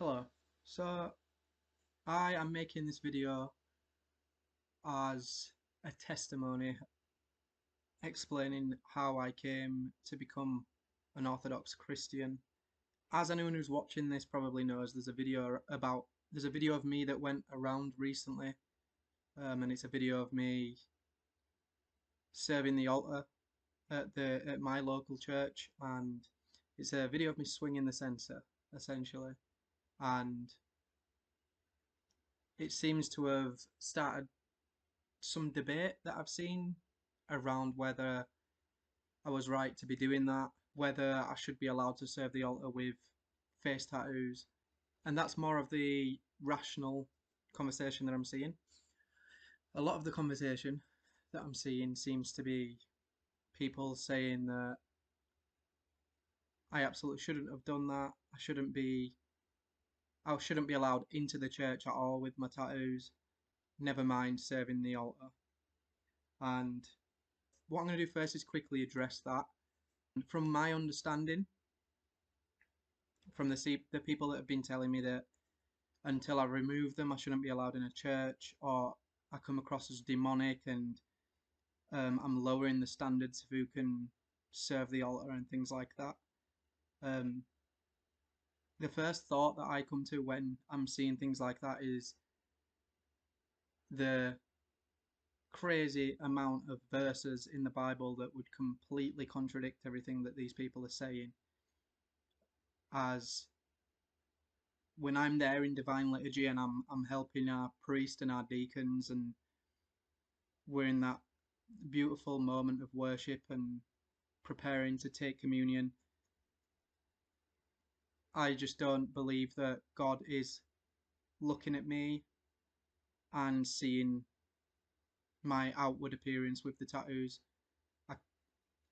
Hello. So I am making this video as a testimony explaining how I came to become an Orthodox Christian. As anyone who's watching this probably knows, there's a video of me that went around recently, and it's a video of me serving the altar at my local church, and it's a video of me swinging the censer essentially, and it seems to have started some debate that I've seen around whether I was right to be doing that, whether I should be allowed to serve the altar with face tattoos. And that's more of the rational conversation that I'm seeing. A lot of the conversation that I'm seeing seems to be people saying that I absolutely shouldn't have done that. I shouldn't be allowed into the church at all with my tattoos, never mind serving the altar. And what I'm going to do first is quickly address that. From my understanding, from the people that have been telling me that until I remove them, I shouldn't be allowed in a church, or I come across as demonic and I'm lowering the standards of who can serve the altar and things like that. Um, the first thought that I come to when I'm seeing things like that is the crazy amount of verses in the Bible that would completely contradict everything that these people are saying. As when I'm there in divine liturgy and I'm helping our priest and our deacons, and we're in that beautiful moment of worship and preparing to take communion, I just don't believe that God is looking at me and seeing my outward appearance with the tattoos. I,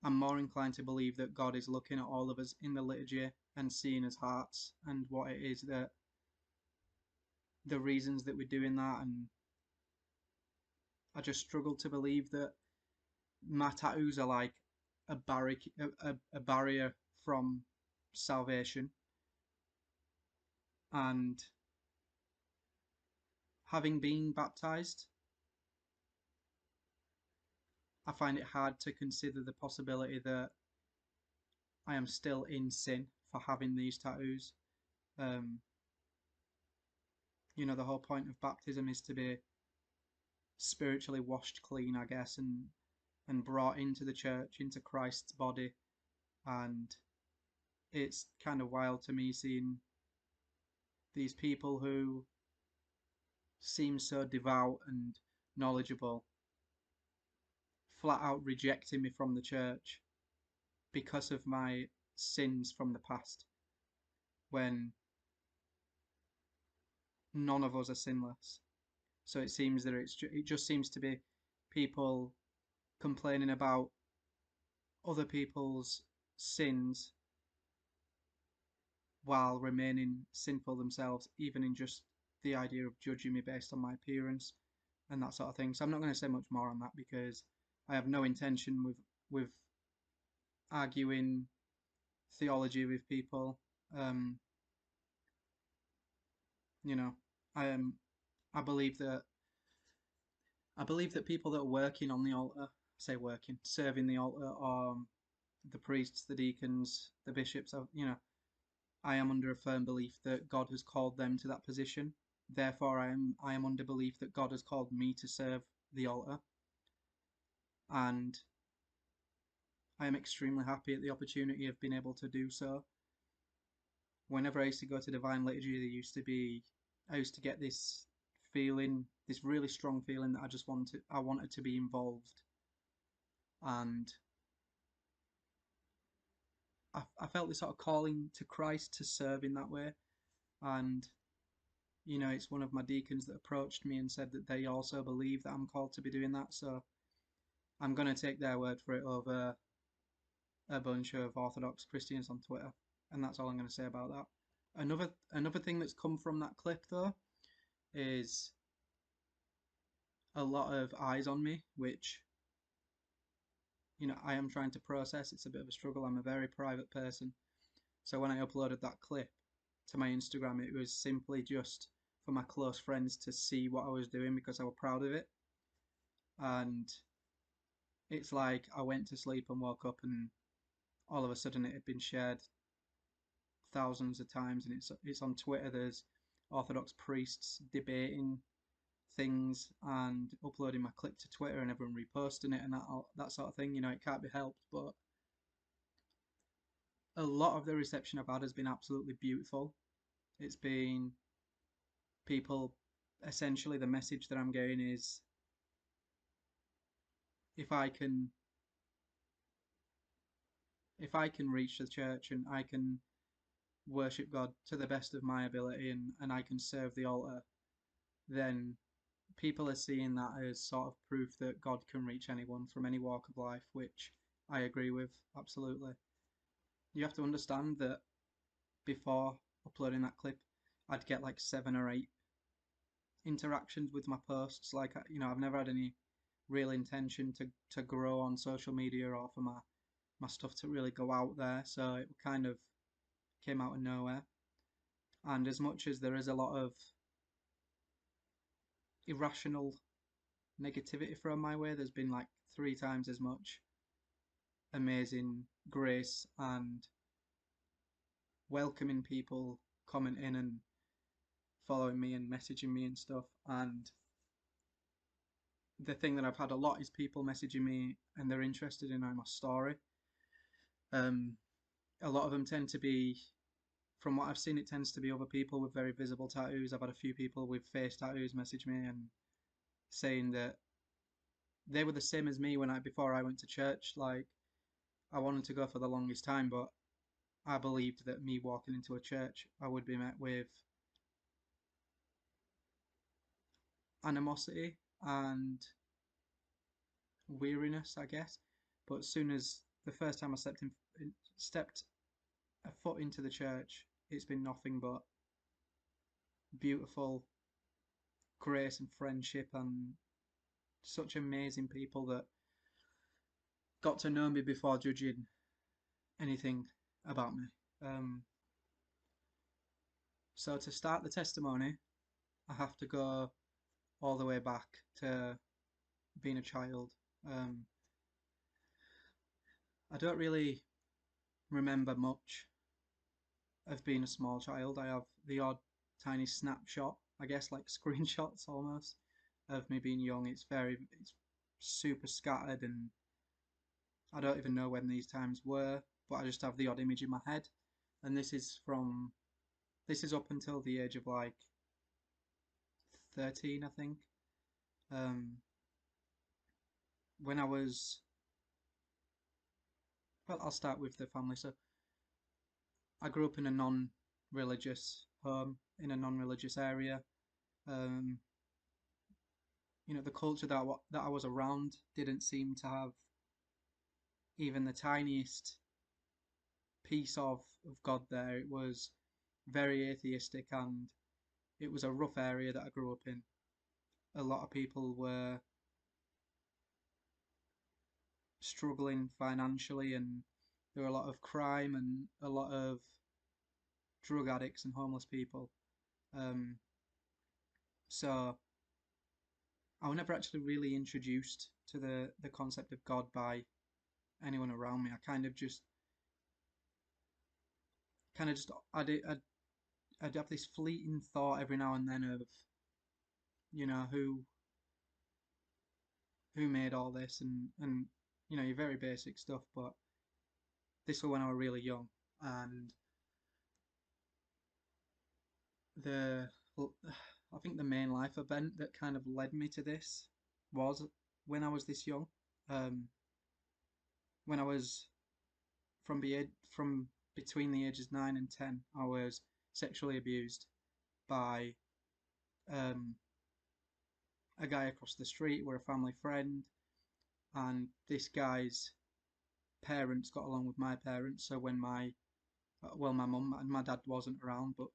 I'm more inclined to believe that God is looking at all of us in the liturgy and seeing his hearts and what it is that the reasons that we're doing that. And I just struggle to believe that my tattoos are like a barrier from salvation. And having been baptized, I find it hard to consider the possibility that I am still in sin for having these tattoos. Um, the whole point of baptism is to be spiritually washed clean, I guess, and brought into the church, into Christ's body. And it's kind of wild to me seeing these people who seem so devout and knowledgeable flat out rejecting me from the church because of my sins from the past, when none of us are sinless. So it seems that it just seems to be people complaining about other people's sins while remaining sinful themselves, even in just the idea of judging me based on my appearance and that sort of thing. So I'm not going to say much more on that because I have no intention with arguing theology with people. Um, you know, I am. I believe that people that are working on the altar, say working, serving the altar, are the priests, the deacons, the bishops. I am under a firm belief that God has called them to that position. Therefore, I am under belief that God has called me to serve the altar, and I am extremely happy at the opportunity of being able to do so. Whenever I used to go to divine liturgy, I used to get this feeling, this really strong feeling that I wanted to be involved, and I felt this sort of calling to Christ to serve in that way. And it's one of my deacons that approached me and said that they also believe that I'm called to be doing that. So I'm going to take their word for it over a bunch of Orthodox Christians on Twitter, and that's all I'm going to say about that. Another thing that's come from that clip though is a lot of eyes on me, which I am trying to process. It's a bit of a struggle. I'm a very private person, so when I uploaded that clip, to my Instagram. It was simply just for my close friends to see what I was doing because I was proud of it. And it's like I went to sleep and woke up, and all of a sudden it had been shared thousands of times, and it's on Twitter. There's Orthodox priests debating things and uploading my clip to Twitter, and everyone reposting it and that sort of thing. You know, it can't be helped, but a lot of the reception I've had has been absolutely beautiful. It's been people, essentially the message that I'm getting is if I can if I can reach the church and I can worship God to the best of my ability, and I can serve the altar, then people are seeing that as sort of proof that God can reach anyone from any walk of life, which I agree with absolutely. You have to understand that before uploading that clip, I'd get like 7 or 8 interactions with my posts. Like, you know, I've never had any real intention to grow on social media or for my stuff to really go out there. So it kind of came out of nowhere. And as much as there is a lot of irrational negativity thrown my way, there's been like 3 times as much amazing grace and welcoming people commenting and following me and messaging me and stuff. And the thing that I've had a lot is people messaging me and they're interested in my story. Um, a lot of them tend to be, from what I've seen, it tends to be other people with very visible tattoos. I've had a few people with face tattoos message me and saying that they were the same as me when before I went to church. Like, I wanted to go for the longest time, but I believed that me walking into a church, I would be met with animosity and weariness, I guess. But as soon as the first time I stepped a foot into the church, it's been nothing but beautiful grace and friendship and such amazing people that got to know me before judging anything about me. Um, so to start the testimony, I have to go all the way back to being a child. Um, I don't really remember much of being a small child. I have the odd tiny snapshot, I guess, like screenshots almost, of me being young. It's super scattered, and I don't even know when these times were, but I just have the odd image in my head. And this is up until the age of like 13, I think. Um, when I was, well, I'll start with the family. So I grew up in a non-religious home, in a non-religious area. Um, you know, the culture that I was around didn't seem to have even the tiniest piece of God there. It was very atheistic, and it was a rough area that I grew up in. A lot of people were struggling financially, and there were a lot of crime and a lot of drug addicts and homeless people. Um, so I was never actually really introduced to the concept of God by anyone around me. I kind of just I'd have this fleeting thought every now and then of, you know, who made all this, and you know, your very basic stuff. But this was when I was really young, and the I think the main life event that kind of led me to this was when I was this young. Um, when I was from between the ages 9 and 10, I was sexually abused by um, a guy across the street. We're a family friend, and this guy's parents got along with my parents. So when my mum and my dad wasn't around, but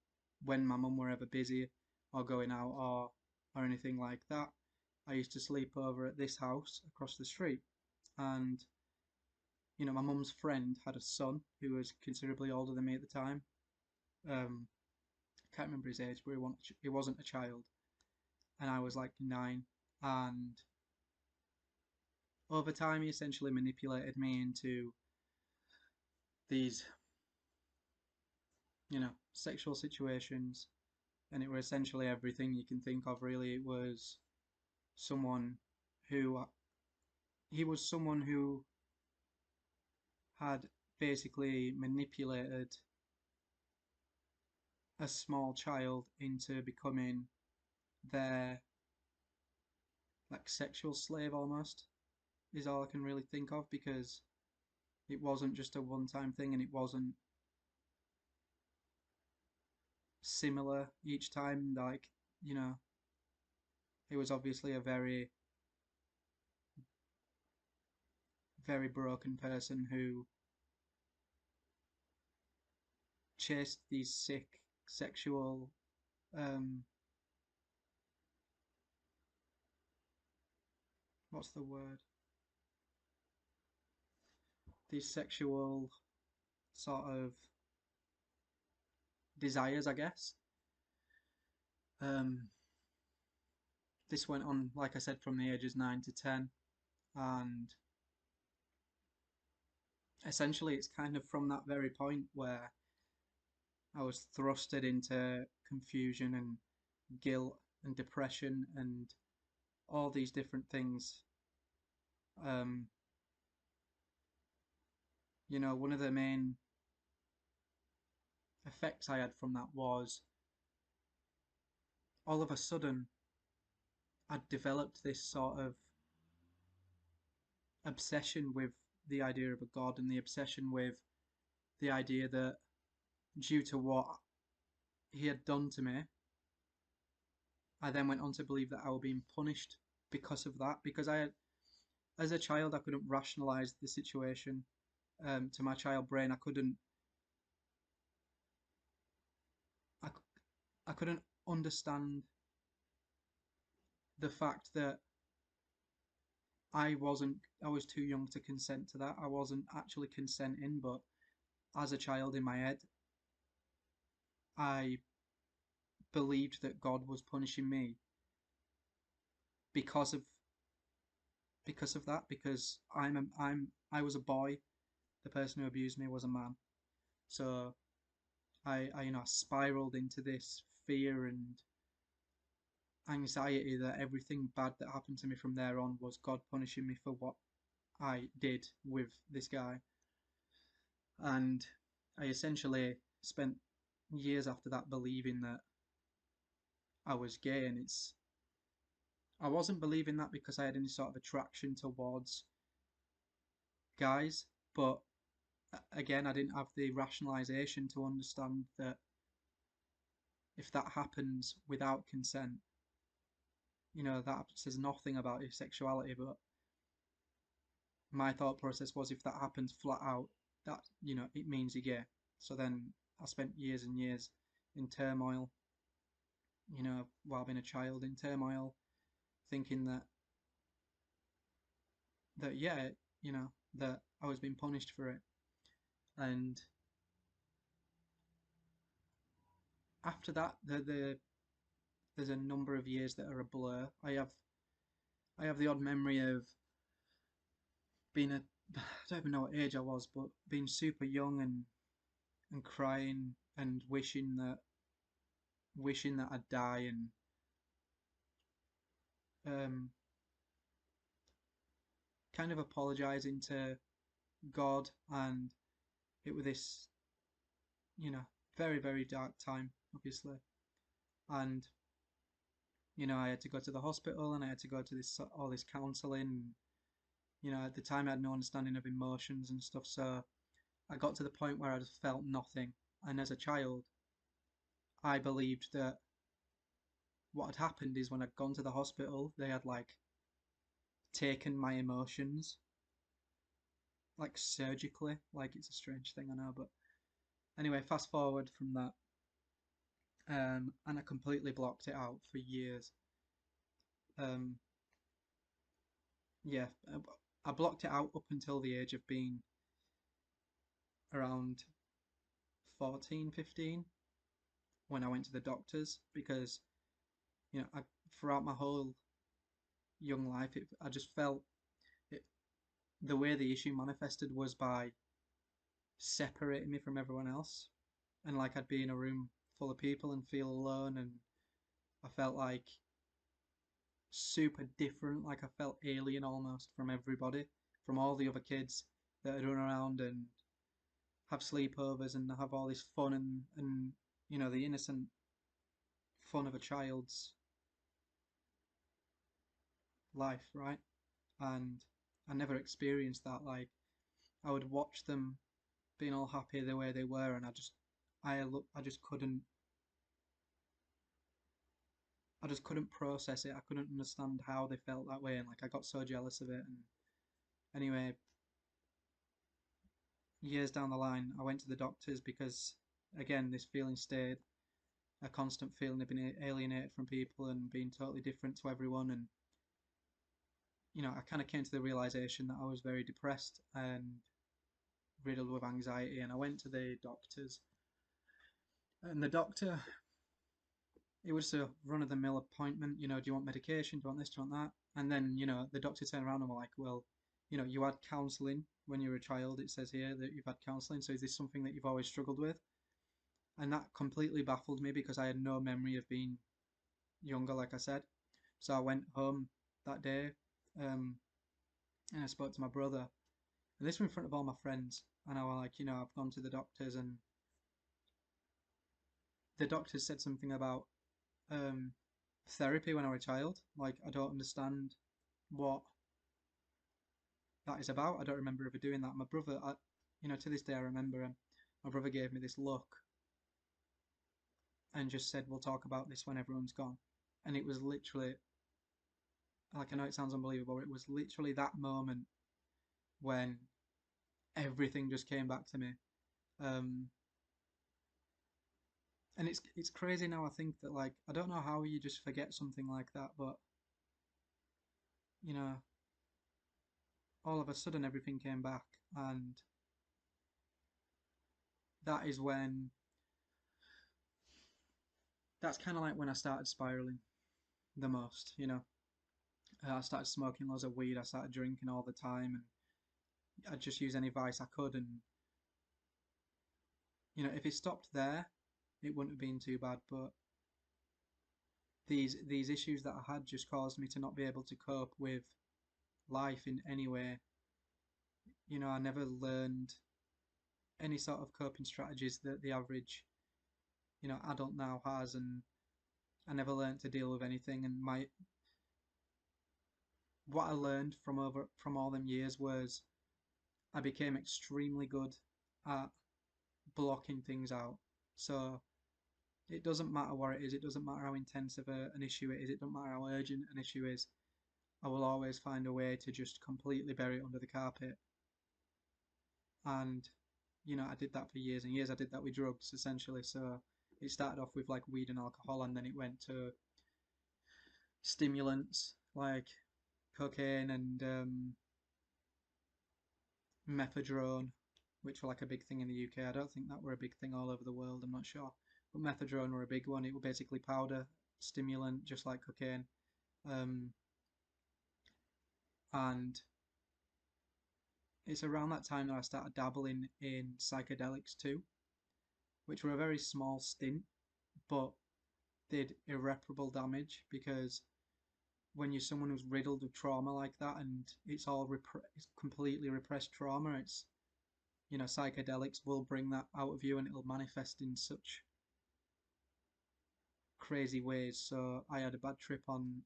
when my mum were ever busy or going out or anything like that, I used to sleep over at this house across the street. And you know, my mum's friend had a son who was considerably older than me at the time. Um, can't remember his age, but he wasn't a child, and I was like 9. And over time, he essentially manipulated me into these, sexual situations, and it were essentially everything you can think of. Really, it was someone who he was someone who had basically manipulated a small child into becoming their like sexual slave almost is all I can really think of, because it wasn't just a one-time thing, and it wasn't similar each time. Like, you know, it was obviously a very, very broken person who chased these sick sexual, um, what's the word? These sexual sort of desires, I guess. Um, this went on, like I said, from the ages 9 to 10, and essentially it's kind of from that very point where I was thrusted into confusion and guilt and depression and all these different things. Um, one of the main effects I had from that was all of a sudden I'd developed this sort of obsession with the idea of a God, and the obsession with the idea that due to what he had done to me, I then went on to believe that I was being punished because of that. Because as a child, I couldn't rationalize the situation. To my child brain, I, I couldn't understand the fact that I was too young to consent to that. I wasn't actually consenting, but as a child in my head, I believed that God was punishing me because of that, because I was a boy. The person who abused me was a man. So I spiraled into this fear and anxiety that everything bad that happened to me from there on was God punishing me for what I did with this guy. And I essentially spent years after that believing that I was gay, and I wasn't believing that because I had any sort of attraction towards guys, but again, I didn't have the rationalization to understand that if that happens without consent, that says nothing about your sexuality. But my thought process was, if that happens flat out, that it means you're gay. So then I spent years and years in turmoil, while being a child, in turmoil, thinking that yeah, that I was being punished for it. And after that, there's a number of years that are a blur. I have the odd memory of being I don't even know what age I was, but being super young and crying and wishing that I'd die, and um, kind of apologizing to God. And it was this, very, very dark time, obviously. And I had to go to the hospital, and I had to go to all this counseling. At the time I had no understanding of emotions and stuff, so I got to the point where I just felt nothing. And as a child, I believed that what had happened is, when I'd gone to the hospital, they had like taken my emotions like surgically. Like, it's a strange thing, I know, but anyway, fast forward from that, and I completely blocked it out for years. Um, yeah, I blocked it out up until the age of being around 14, 15, when I went to the doctors because throughout my whole young life, I just felt it, the way the issue manifested was by separating me from everyone else, and like I'd be in a room full of people and feel alone, and I felt like super different, like I felt alien almost from everybody, from all the other kids that had run around and have sleepovers and have all this fun and the innocent fun of a child's life, right? And I never experienced that. Like I would watch them being all happy the way they were, and I just couldn't process it. I couldn't understand how they felt that way, and like I got so jealous of it. And anyway, years down the line, I went to the doctors because again, this feeling stayed, a constant feeling of being alienated from people and being totally different to everyone. And I kind of came to the realization that I was very depressed and riddled with anxiety. And I went to the doctors, and the doctor, it was a run of the mill appointment. Do you want medication? Do you want this? Do you want that? And then, the doctor turned around and were like, well, you had counselling when you were a child. It says here that you've had counselling. So is this something that you've always struggled with? And that completely baffled me because I had no memory of being younger, like I said. So I went home that day, um, and I spoke to my brother. And this was in front of all my friends. And I was like, I've gone to the doctors, and the doctors said something about um, therapy when I was a child. Like, I don't understand what that is about. I don't remember ever doing that. My brother, to this day, I remember him. My brother gave me this look and just said, "We'll talk about this when everyone's gone." And it was literally, like, I know it sounds unbelievable. It was literally that moment when everything just came back to me. Um, and it's crazy now. I think that like I don't know how you just forget something like that, but you know, all of a sudden everything came back, and that is when that's kind of like when I started spiraling the most. I started smoking loads of weed. I started drinking all the time, and I'd just use any vice I could. And if it stopped there, it wouldn't have been too bad. But these issues that I had just caused me to not be able to cope with life in any way. I never learned any sort of coping strategies that the average adult now has, and I never learned to deal with anything. And my what I learned from all them years was I became extremely good at blocking things out. So it doesn't matter what it is, it doesn't matter how intense of an issue it is, it doesn't matter how urgent an issue is, I will always find a way to just completely bury it under the carpet. And I did that for years and years. I did that with drugs essentially. So it started off with like weed and alcohol, and then it went to stimulants like cocaine and methadone, which were like a big thing in the UK. I don't think that were a big thing all over the world. I'm not sure, but methadone were a big one. It was basically powder stimulant, just like cocaine. Um, and it's around that time that I started dabbling in psychedelics too, which were a very small stint, but did irreparable damage because when you're someone who's riddled with trauma like that and it's completely repressed trauma, it's psychedelics will bring that out of you and it'll manifest in such crazy ways. So I had a bad trip on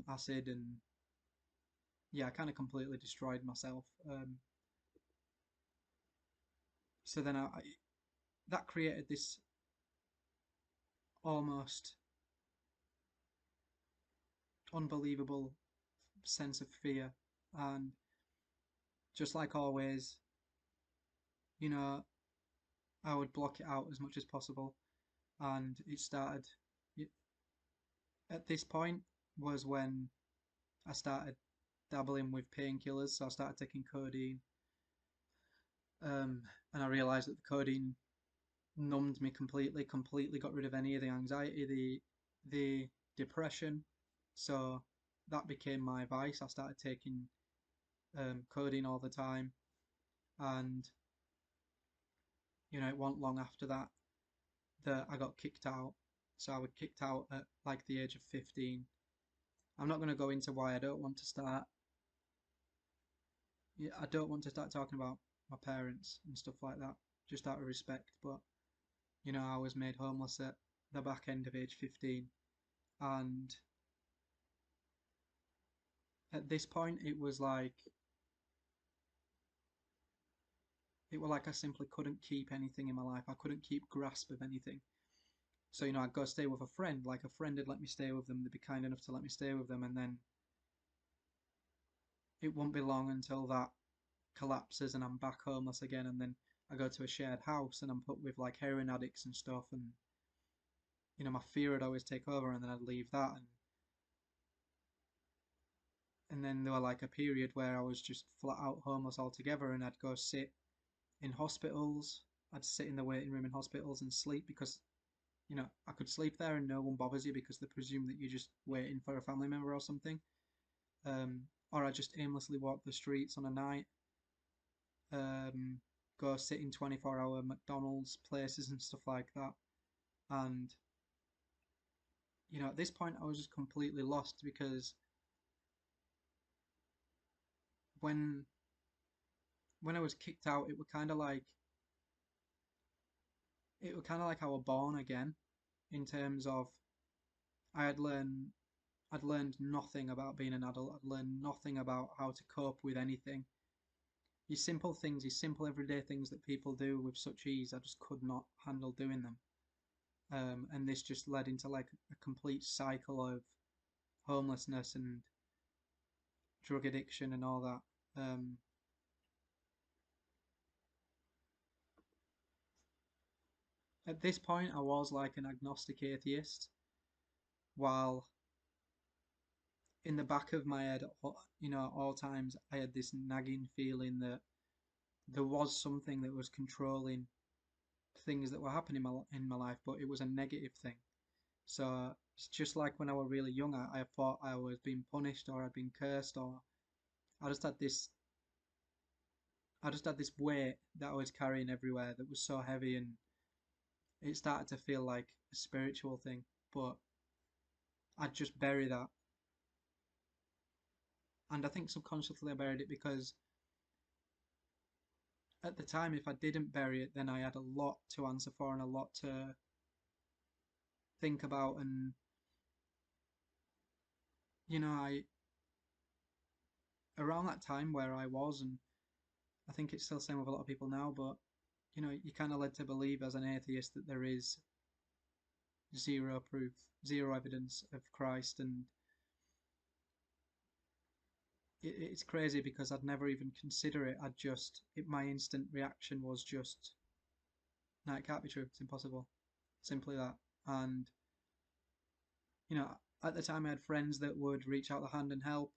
acid, and yeah, I kind of completely destroyed myself. So then that created this almost unbelievable sense of fear, and just like always, you know, I would block it out as much as possible. And it started at this point was when I started dabbling with painkillers. So I started taking codeine, and I realized that the codeine numbed me completely, completely got rid of any of the anxiety, the depression. So that became my vice. I started taking codeine all the time, and it wasn't long after that that I got kicked out. So I was kicked out at like the age of 15. I'm not going to go into why. I don't want to start. Yeah, I don't want to start talking about my parents and stuff like that, just out of respect. But I was made homeless at the back end of age 15, and at this point, it was like I simply couldn't keep anything in my life. I couldn't keep grasp of anything. So I'd go stay with a friend. Like a friend had let me stay with them. They'd be kind enough to let me stay with them, and then it won't be long until that collapses and I'm back homeless again. And then I go to a shared house and I'm put with like heroin addicts and stuff. And my fear would always take over, and then I'd leave that. And then there were like a period where I was just flat out homeless altogether, and I'd go sit in hospitals. I'd sit in the waiting room in hospitals and sleep because I could sleep there and no one bothers you because they presume that you're just waiting for a family member or something. Um, or I just aimlessly walk the streets on a night, um, go sit in 24-hour McDonald's places and stuff like that. And at this point, I was just completely lost because when when I was kicked out, it was kind of like I was born again in terms of I had learned I'd learned nothing about being an adult. I'd learned nothing about how to cope with anything. Your simple things, your simple everyday things that people do with such ease, I just could not handle doing them. And this just led into like a complete cycle of homelessness and drug addiction and all that. At this point, I was like an agnostic atheist, while in the back of my head, at all times, I had this nagging feeling that there was something that was controlling things that were happening in my life, but it was a negative thing. So it's just like when I was really young, I thought I was being punished or I'd been cursed, or I just had this I just had this weight that I was carrying everywhere that was so heavy, and it started to feel like a spiritual thing. But I'd just bury that, and I think subconsciously I buried it because at the time, if I didn't bury it, then I had a lot to answer for and a lot to think about, and I around that time where I was, and I think it's still the same with a lot of people now, but you kind of led to believe as an atheist that there is zero proof, zero evidence of Christ, and it's crazy because I'd never even consider it. My instant reaction was just, no, it can't be true. It's impossible. Simply that. And you know, at the time, I had friends that would reach out the hand and help.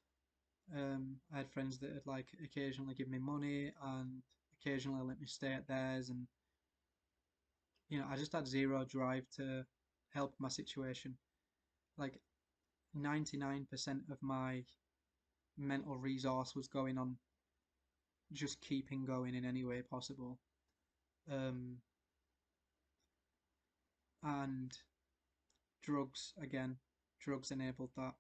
I had friends that would like occasionally give me money and occasionally let me stay at theirs, and I just had zero drive to help my situation. Like 99% of my mental resource was going on just keeping going in any way possible. Um, and drugs, again, drugs enabled that.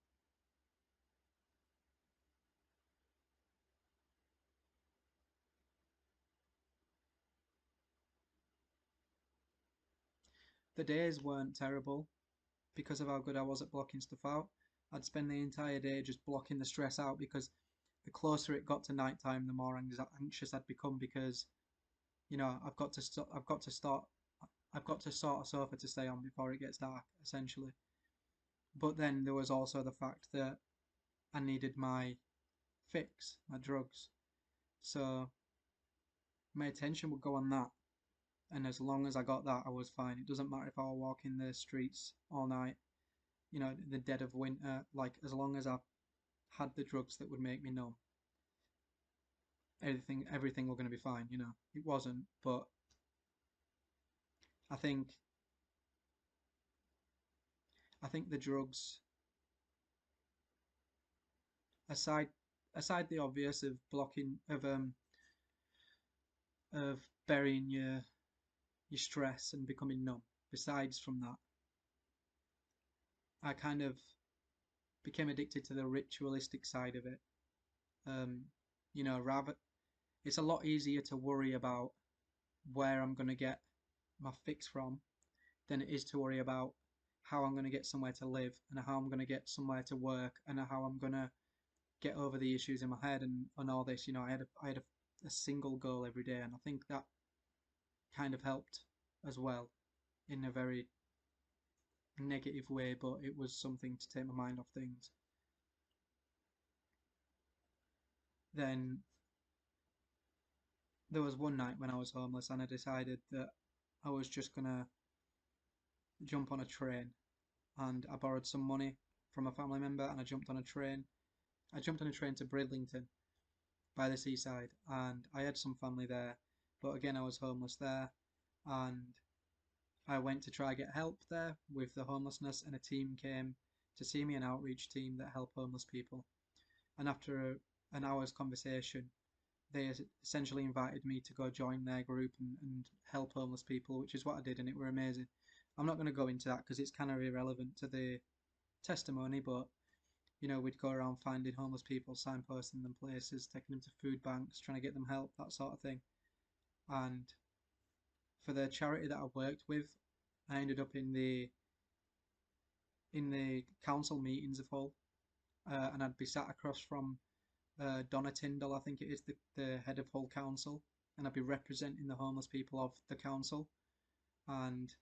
The days weren't terrible because of how good I was at blocking stuff out. I'd spend the entire day just blocking the stress out because the closer it got to night time, the more anxious I'd become because I've got to sort a sofa to stay on before it gets dark, essentially. But then there was also the fact that I needed my fix, my drugs. So my attention would go on that. And as long as I got that, I was fine. It doesn't matter if I were walking the streets all night, in the dead of winter. Like, as long as I had the drugs that would make me numb, everything were going to be fine. It wasn't, but I think I think the drugs, aside the obvious of blocking of burying your stress and becoming numb. Besides from that, I kind of became addicted to the ritualistic side of it. Um, rather it's a lot easier to worry about where I'm going to get my fix from than it is to worry about how I'm going to get somewhere to live and how I'm going to get somewhere to work and how I'm going to get over the issues in my head and all this. I had a single goal every day, and I think that kind of helped as well in a very negative way, but it was something to take my mind off things. Then there was one night when I was homeless and I decided that I was just gonna jump on a train, and I borrowed some money from a family member and I jumped on a train. I jumped on a train to Bridlington by the seaside, and I had some family there, but again I was homeless there, and I went to try get help there with the homelessness, and a team came to see me, an outreach team that help homeless people. And after an hour's conversation, they essentially invited me to go join their group and help homeless people, which is what I did, and it were amazing. I'm not going to go into that because it's kind of irrelevant to the testimony, but we'd go around finding homeless people, signposting them places, taking them to food banks, trying to get them help, that sort of thing. And for the charity that I worked with, I ended up in the council meetings of Hull, and I'd be sat across from Donna Tyndall, I think it is the head of Hull Council, and I'd be representing the homeless people of the council, and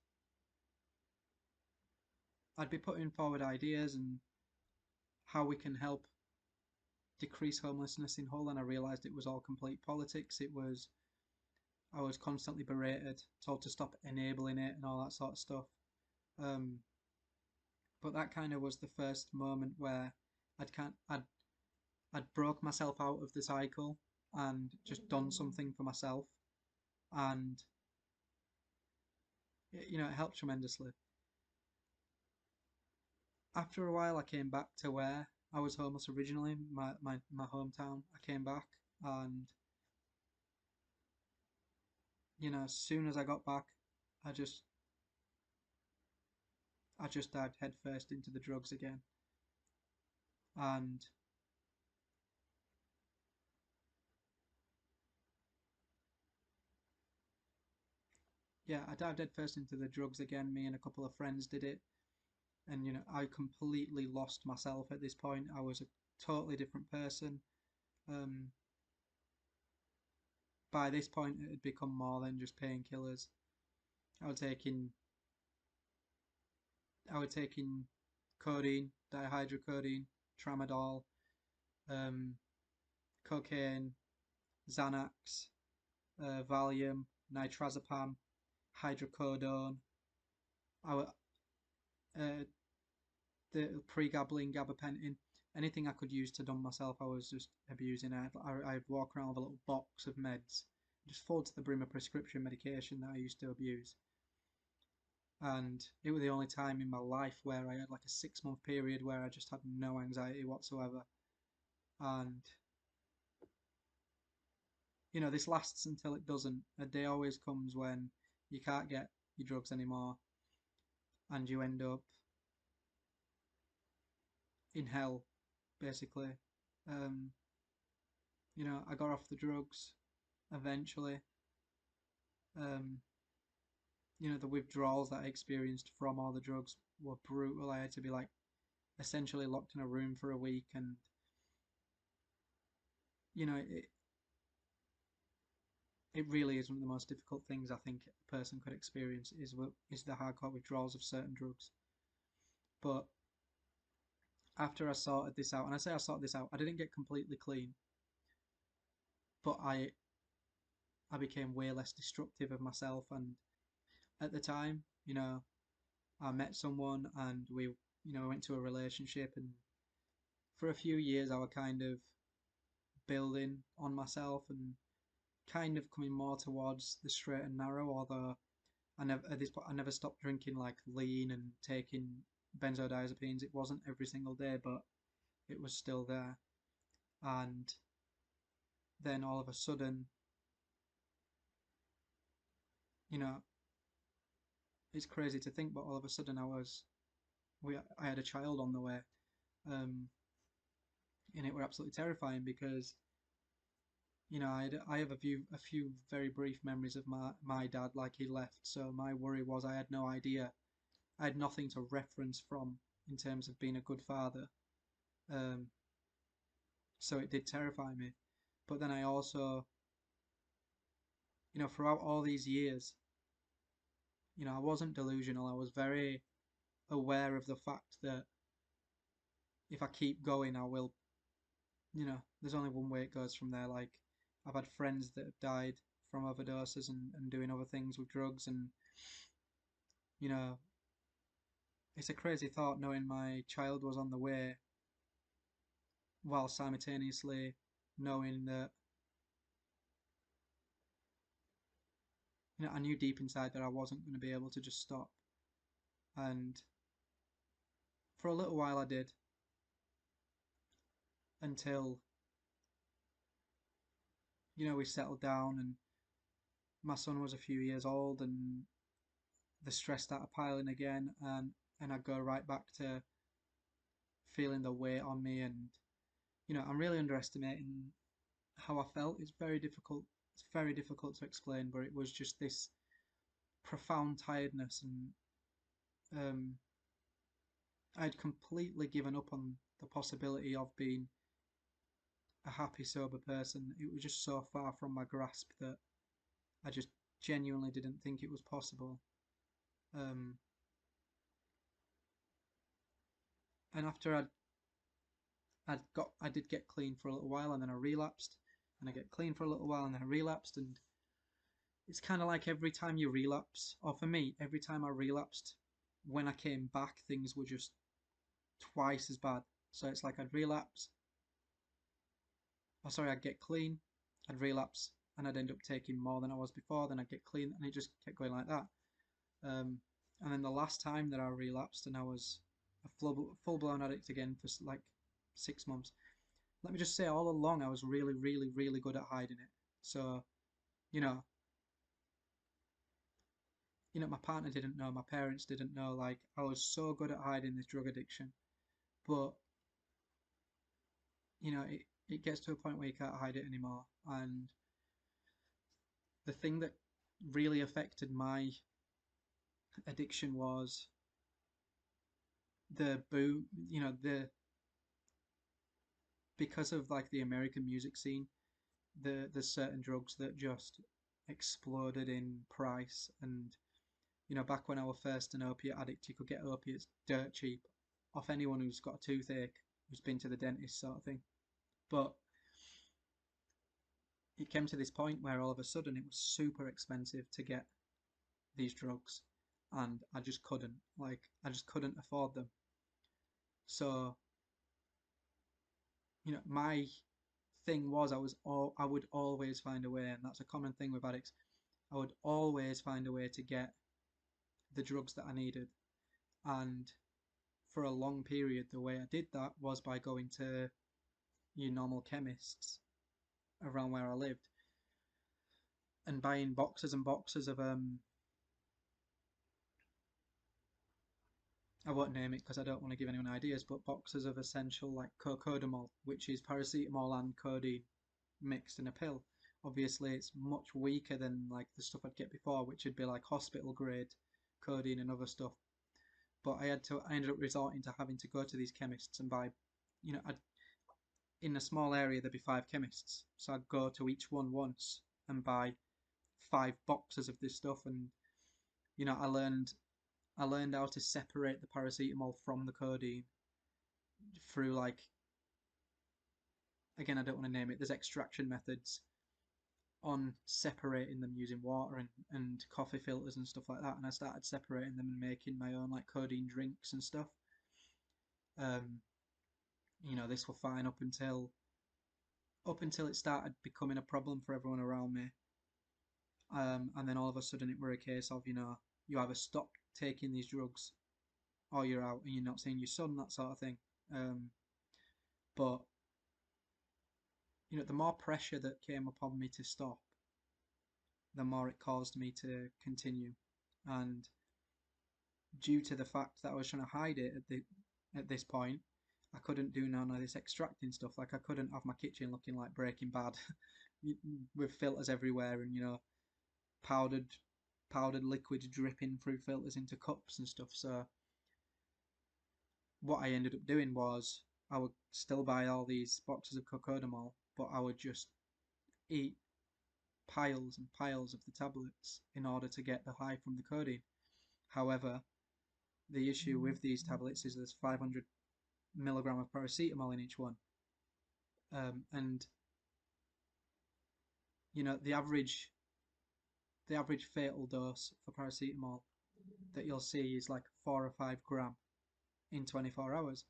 I'd be putting forward ideas and how we can help decrease homelessness in Hull, and I realised it was all complete politics. I was constantly berated, told to stop enabling it and all that sort of stuff. Um, but that kind of was the first moment where I'd can I'd broke myself out of the cycle and just done something for myself, and it helped tremendously. After a while, I came back to where I was homeless originally, my hometown. I came back, and as soon as I got back, I just I just dived headfirst into the drugs again, and yeah, I dived headfirst into the drugs again. Me and a couple of friends did it, and I completely lost myself at this point. I was a totally different person. Um, by this point, it had become more than just painkillers. I was taking I was taking codeine, dihydrocodone, tramadol, um, cocaine, Xanax, Valium, nitrazepam, hydrocodone. I, the pregabalin, gabapentin, anything I could use to numb myself, I was just abusing it. I'd walk around with a little box of meds, just full to the brim of prescription medication that I used to abuse. And it was the only time in my life where I had like a 6 month period where I just had no anxiety whatsoever. And this lasts until it doesn't. A day always comes when you can't get your drugs anymore, and you end up in hell, basically. Um, I got off the drugs eventually. Um, the withdrawals that I experienced from all the drugs were brutal. I had to be like essentially locked in a room for a week, and it really is one of the most difficult things I think a person could experience is the hardcore withdrawals of certain drugs. But after I sorted this out, and I say I sorted this out, I didn't get completely clean, but I became way less destructive of myself. And at the time, I met someone and we went to a relationship, and for a few years I was kind of building on myself and kind of coming more towards the straight and narrow, although I never at this point I never stopped drinking like lean and taking benzodiazepines. It wasn't every single day, but it was still there. And then all of a sudden, you know, it's crazy to think, but all of a sudden I had a child on the way, um, and it were absolutely terrifying because I have a few very brief memories of my dad, like he left. So my worry was I had no idea, I had nothing to reference from in terms of being a good father. Um, so it did terrify me. But then I also, throughout all these years, I wasn't delusional. I was very aware of the fact that if I keep going, I will, there's only one way it goes from there. Like, I've had friends that have died from overdoses and doing other things with drugs, and, you know, it's a crazy thought knowing my child was on the way while simultaneously knowing that, I knew deep inside that I wasn't going to be able to just stop. And for a little while I did, until, we settled down and my son was a few years old and the stress started piling again, and I go right back to feeling the weight on me, and I'm really underestimating how I felt. It's very difficult to explain, but it was just this profound tiredness, and um, I'd completely given up on the possibility of being a happy sober person. It was just so far from my grasp that I just genuinely didn't think it was possible. um, and after I did get clean for a little while, and then I relapsed, and I get clean for a little while, and then I relapsed, and it's kind of like every time you relapse, or for me, every time I relapsed, when I came back, things were just twice as bad. So it's like I'd relapse, I'd get clean, I'd relapse, and I'd end up taking more than I was before. Then I'd get clean, and it just kept going like that. Um, and then the last time that I relapsed, and I was a full blown addict again for like 6 months. Let me just say, all along, I was really, really, really good at hiding it. So, you know, my partner didn't know, my parents didn't know. Like, I was so good at hiding this drug addiction. But, it gets to a point where you can't hide it anymore. And the thing that really affected my addiction was the boom, because of like the American music scene, there's certain drugs that just exploded in price. And, back when I was first an opiate addict, you could get opiates dirt cheap off anyone who's got a toothache, who's been to the dentist, sort of thing. But it came to this point where all of a sudden it was super expensive to get these drugs, and I just couldn't afford them. So, my thing was I would always find a way, and that's a common thing with addicts. I would always find a way to get the drugs that I needed. And for a long period, the way I did that was by going to your normal chemists around where I lived and buying boxes and boxes of I won't name it because I don't want to give anyone ideas, but boxes of essential like cocodamol, which is paracetamol and codeine mixed in a pill. Obviously, it's much weaker than like the stuff I'd get before, which would be like hospital grade codeine and other stuff. But I ended up resorting to having to go to these chemists and buy, in a small area there'd be 5 chemists, so I'd go to each one once and buy 5 boxes of this stuff. And I learned how to separate the paracetamol from the codeine through like, again, I don't want to name it. There's extraction methods on separating them using water and coffee filters and stuff like that. And I started separating them and making my own like codeine drinks and stuff. Um, this were fine up until it started becoming a problem for everyone around me. And then all of a sudden it were a case of, you either stop taking these drugs or you're out and you're not seeing your son, that sort of thing. Um, but, the more pressure that came upon me to stop, the more it caused me to continue. And due to the fact that I was trying to hide it at this point, I couldn't do none of this extracting stuff. Like I couldn't have my kitchen looking like Breaking Bad, with filters everywhere and powdered powdered liquid dripping through filters into cups and stuff. So what I ended up doing was I would still buy all these boxes of cocodamol, but I would just eat piles and piles of the tablets in order to get the high from the codeine. However, the issue with these tablets is there's 500 milligram of paracetamol in each one, and the average fatal dose for paracetamol that you'll see is like 4 or 5 gram in 24 hours,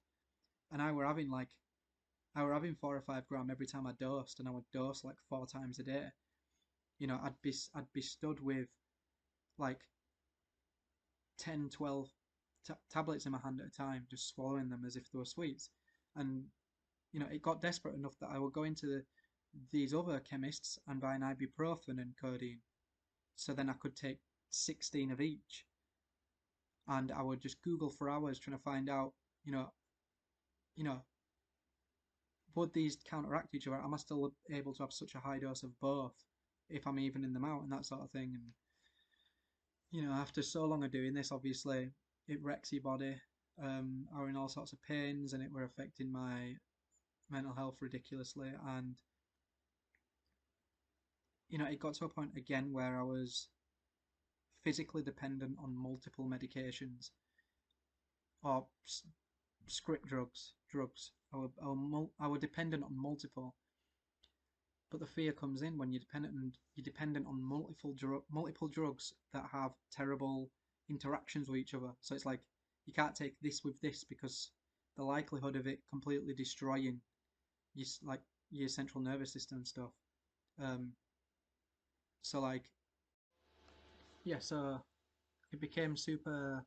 and I were having 4 or 5 gram every time I dosed, and I would dose like 4 times a day. I'd be stood with like 10, 12 tablets in my hand at a time, just swallowing them as if they were sweets. And it got desperate enough that I would go into these other chemists and buy an ibuprofen and codeine, so then I could take 16 of each. And I would just Google for hours trying to find out, you know, you know, would these counteract each other? Am I still able to have such a high dose of both if I'm evening them out and that sort of thing? And after so long of doing this, obviously it wrecks your body. I were in all sorts of pains, and it were affecting my mental health ridiculously. And it got to a point again where I was physically dependent on multiple medications or script drugs. I were dependent on multiple. But the fear comes in when you're dependent on multiple drugs that have terrible interactions with each other. So it's like you can't take this with this because the likelihood of it completely destroying like your central nervous system and stuff. Um, so like yeah, so it became super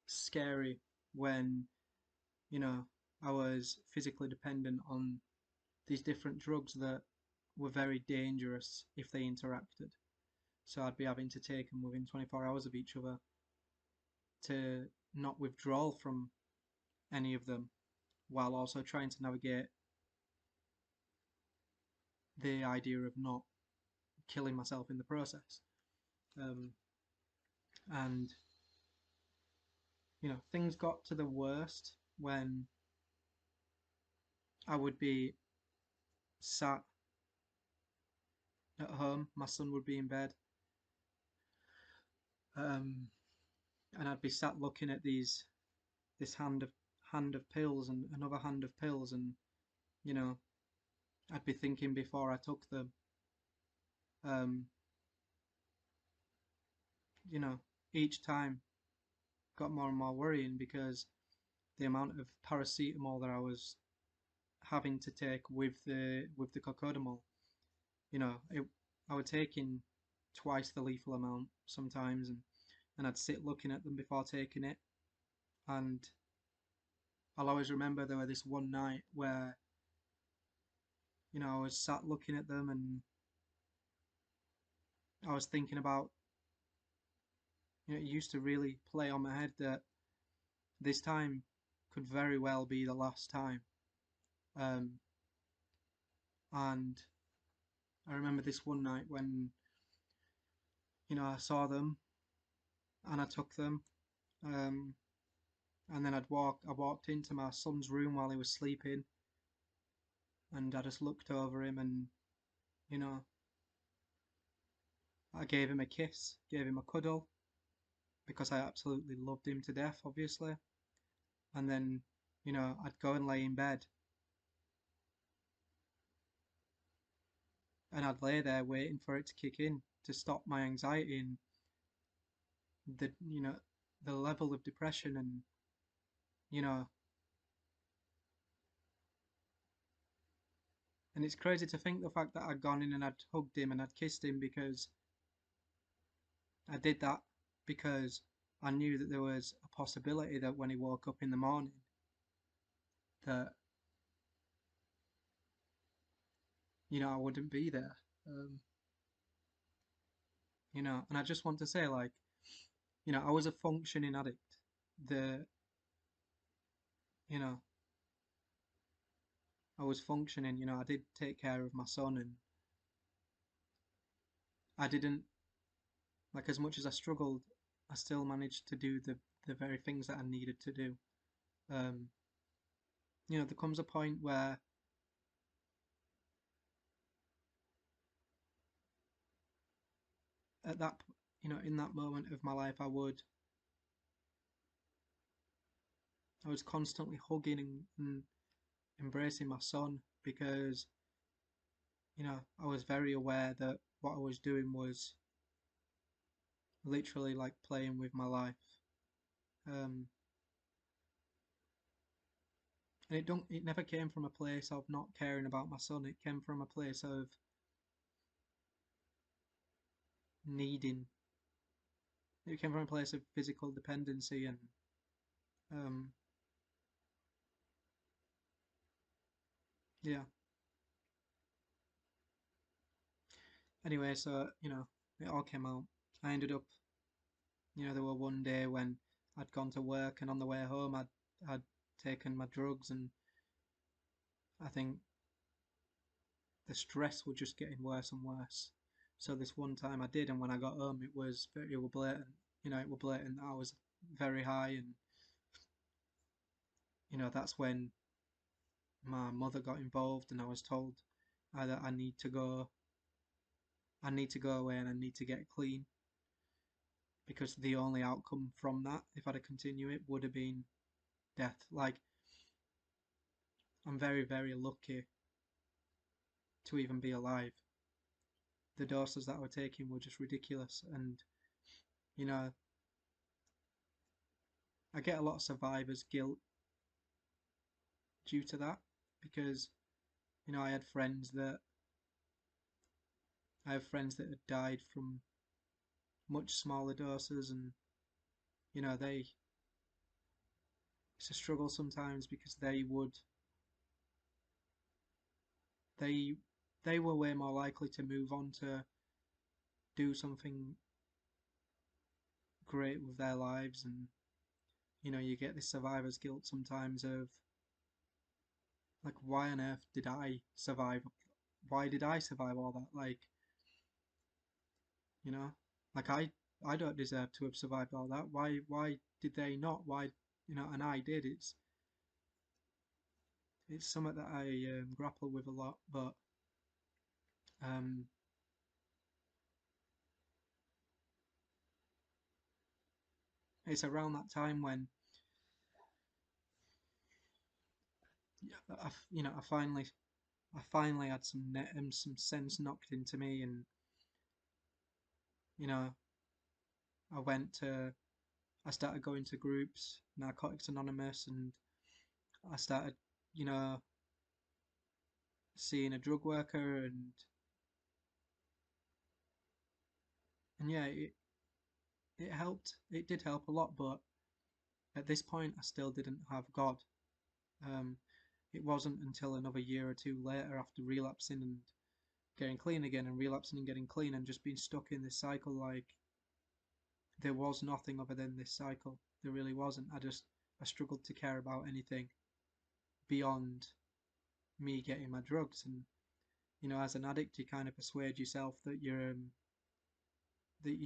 scary when you know I was physically dependent on these different drugs that were very dangerous if they interacted. So I'd be having to take them within 24 hours of each other to not withdraw from any of them, while also trying to navigate the idea of not killing myself in the process. Um, and things got to the worst when I would be sat at home, my son would be in bed, um, and I'd be sat looking at this hand of pills and another hand of pills, and you know I'd be thinking before I took them, um, you know, each time got more and more worrying because the amount of paracetamol that I was having to take with the cocodamol, I would take in twice the lethal amount sometimes, and I'd sit looking at them before taking it, and I'll always remember there was this one night where I was sat looking at them and I was thinking about, it used to really play on my head that this time could very well be the last time. Um, and I remember this one night when, I saw them and I took them. Um, and then I walked into my son's room while he was sleeping, and I just looked over him and, you know, I gave him a kiss, gave him a cuddle, because I absolutely loved him to death, obviously. And then, I'd go and lay in bed, and I'd lay there waiting for it to kick in to stop my anxiety and the level of depression and, you know, And it's crazy to think the fact that I'd gone in and I'd hugged him and I'd kissed him because I did that because I knew that there was a possibility that when he woke up in the morning that I wouldn't be there. Um, and I just want to say, like, I was a functioning addict. The you know I was functioning. I did take care of my son, and I didn't, like, as much as I struggled, I still managed to do the very things that I needed to do. Um, there comes a point where at that in that moment of my life, I was constantly hugging and embracing my son because I was very aware that what I was doing was literally like playing with my life. Um, and it never came from a place of not caring about my son. It came from a place of needing. It came from a place of physical dependency and um, yeah. Anyway, so it all came out. I ended up, there were one day when I'd gone to work and on the way home I'd taken my drugs, and I think the stress was just getting worse and worse. So this one time I did, and when I got home, it was blatant. It was blatant that I was very high, and that's when my mother got involved, and I was told either I need to go away, and I need to get clean because the only outcome from that, if I'd have continued it, would have been death. Like, I'm very, very lucky to even be alive. The doses that I was taking were just ridiculous, and you know, I get a lot of survivor's guilt due to that because I have friends that had died from much smaller doses, and they it's a struggle sometimes because they they were way more likely to move on to do something great with their lives, and you get this survivor's guilt sometimes of like, why on earth did I survive? Why did I survive all that? Like, you know, like I don't deserve to have survived all that. Why did they not? Why, and I did. It's something that I grapple with a lot, but um, it's around that time when I finally had some sense knocked into me, and you know I went to I started going to groups, Narcotics Anonymous, and I started you know seeing a drug worker, and yeah, it helped. It did help a lot, but at this point, I still didn't have God. Um, it wasn't until another year or two later, after relapsing and getting clean again, and relapsing and getting clean, and just being stuck in this cycle, like there was nothing other than this cycle. There really wasn't. I struggled to care about anything beyond me getting my drugs, and as an addict, you kind of persuade yourself that you're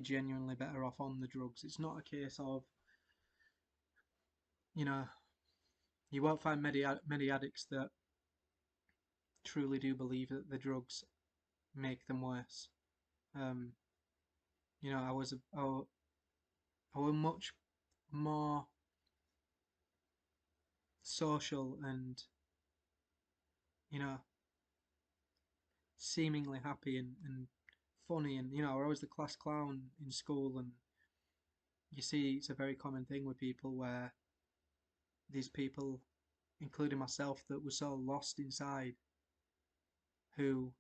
genuinely better off on the drugs. It's not a case of you know you won't find many addicts that truly do believe that the drugs make them worse. Um, I was I was much more social and you know seemingly happy and funny, and I was always the class clown in school, and you see it's a very common thing with people where these people, including myself, that were so lost inside, who,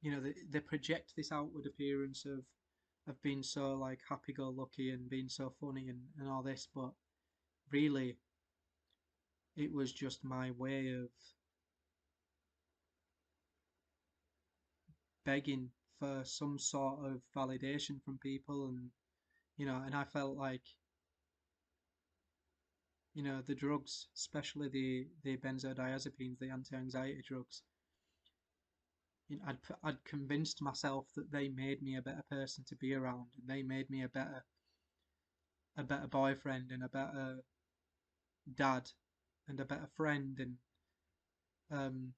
they project this outward appearance of being so like happy-go-lucky and being so funny and all this, but really it was just my way of begging for some sort of validation from people, and I felt like, the drugs, especially the benzodiazepines, the anti-anxiety drugs, I'd convinced myself that they made me a better person to be around, and they made me a better boyfriend and a better dad and a better friend, and um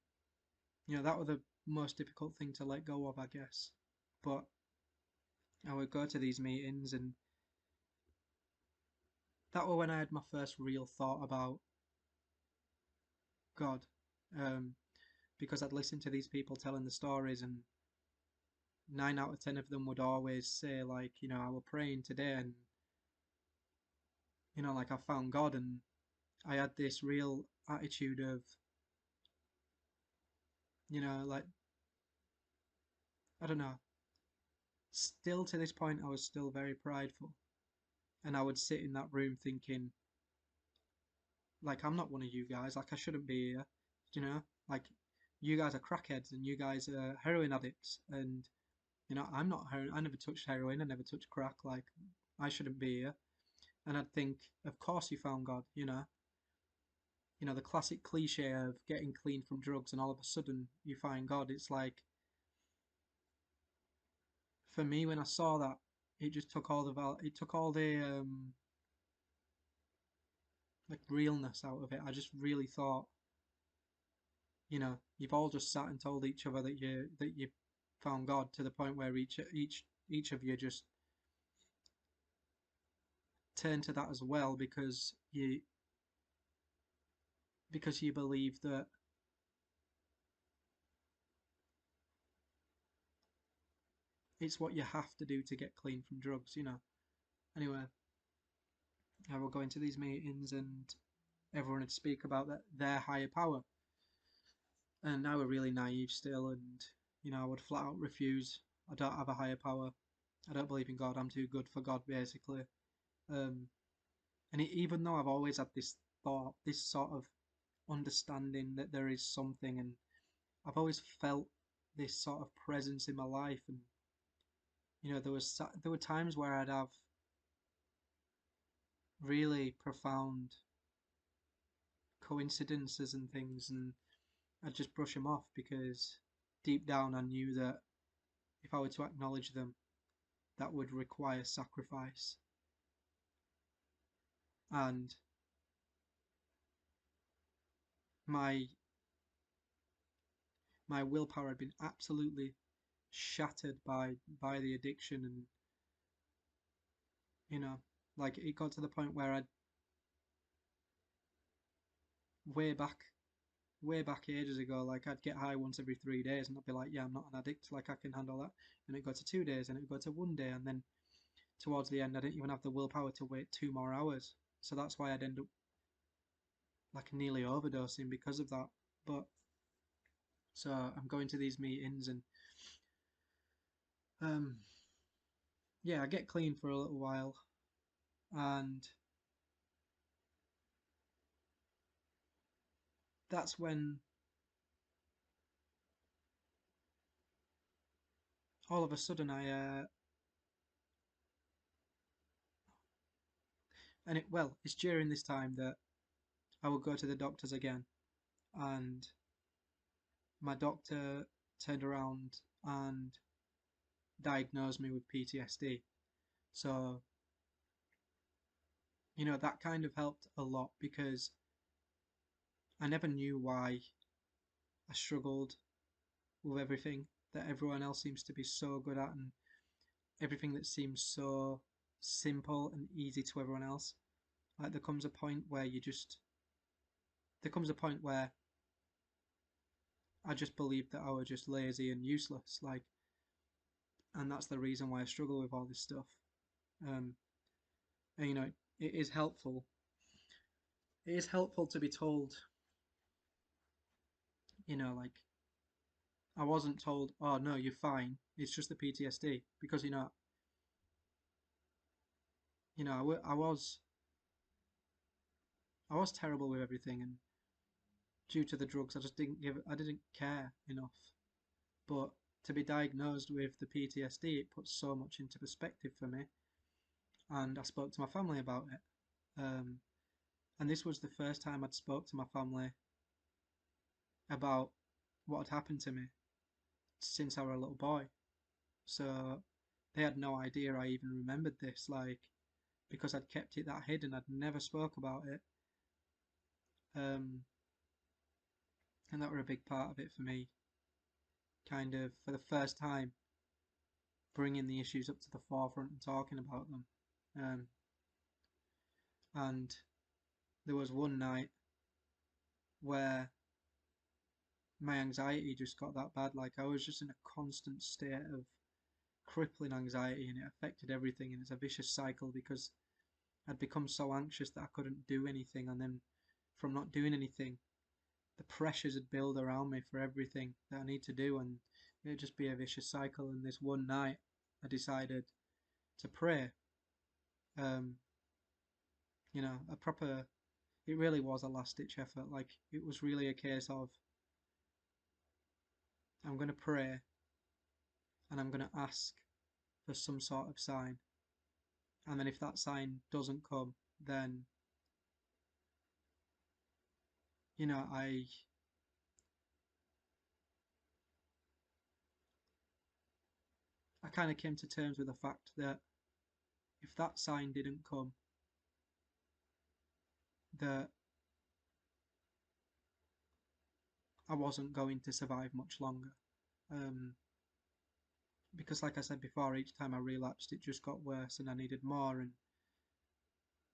that was the most difficult thing to let go of, I guess. But I would go to these meetings, and that was when I had my first real thought about God, um, because I'd listened to these people telling the stories, and 9 out of 10 of them would always say, like, I was praying today, and like I found God, and I had this real attitude of, like, I don't know. Still to this point, I was still very prideful, and I would sit in that room thinking, like, I'm not one of you guys. Like, I shouldn't be here. Like, you guys are crackheads, and you guys are heroin addicts, and I'm not heroin. I never touched heroin. I never touched crack. Like, I shouldn't be here. And I'd think, of course you found God. The classic cliche of getting clean from drugs, and all of a sudden you find God. It's like, for me, when I saw that, it just took all it took all the like realness out of it. I just really thought, you've all just sat and told each other that you found God, to the point where each of you just turn to that as well, because you believe that it's what you have to do to get clean from drugs. Anyway, I would go into these meetings, and everyone would speak about their higher power, and I were really naive still, and I would flat out refuse. I don't have a higher power. I don't believe in God. I'm too good for God, basically. Um, and even though I've always had this thought, this sort of understanding that there is something, and I've always felt this sort of presence in my life, and there were times where I'd have really profound coincidences and things, and I'd just brush them off, because deep down I knew that if I were to acknowledge them, that would require sacrifice, and my my willpower had been absolutely shattered by the addiction, and you know like, it got to the point where I'd way back way back ages ago, like, I'd get high once every 3 days, and I'd be like, yeah, I'm not an addict, like, I can handle that. And it'd go to 2 days, and it'd go to one day, and then towards the end I didn't even have the willpower to wait 2 more hours. So that's why I'd end up like nearly overdosing because of that. But so I'm going to these meetings, and um yeah, I get clean for a little while, and that's when all of a sudden it's during this time that I would go to the doctors again, and my doctor turned around and diagnosed me with PTSD. So, that kind of helped a lot, because I never knew why I struggled with everything that everyone else seems to be so good at, and everything that seems so simple and easy to everyone else. Like, there comes a point where I just believed that I was just lazy and useless, like, and that's the reason why I struggle with all this stuff. Um, and it is helpful. It is helpful to be told Like I wasn't told, oh no, you're fine. It's just the PTSD because I was terrible with everything, and due to the drugs, I didn't care enough. But to be diagnosed with the PTSD, it puts so much into perspective for me. And I spoke to my family about it. Um, and this was the first time I'd spoke to my family about what had happened to me since I was a little boy. So they had no idea I even remembered this, like because I'd kept it that hidden. I'd never spoke about it. Um, and that were a big part of it for me. Kind of for the first time, bringing the issues up to the forefront and talking about them. Um, and there was one night where my anxiety just got that bad. Like I was just in a constant state of crippling anxiety, and it affected everything. And it's a vicious cycle because I'd become so anxious that I couldn't do anything, and then from not doing anything, the pressures would build around me for everything that I need to do, and it'd just be a vicious cycle. And this one night, I decided to pray. Um, a proper. It really was a last-ditch effort. Like it was really a case of I'm going to pray and I'm going to ask for some sort of sign, and then if that sign doesn't come, then you know I kind of came to terms with the fact that if that sign didn't come, that I wasn't going to survive much longer. Um, because, like I said before, each time I relapsed, it just got worse, and I needed more. And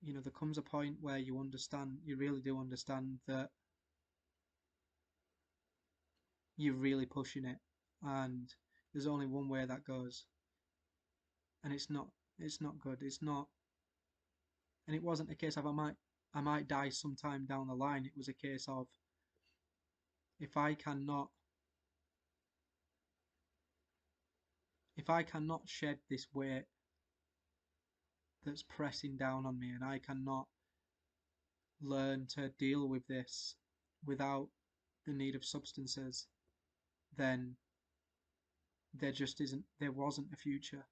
there comes a point where you really do understand that you're really pushing it, and there's only one way that goes, and it's not good. It's not, and it wasn't a case of I might die sometime down the line. It was a case of if I cannot if I cannot shed this weight that's pressing down on me, and I cannot learn to deal with this without the need of substances, then there wasn't a future.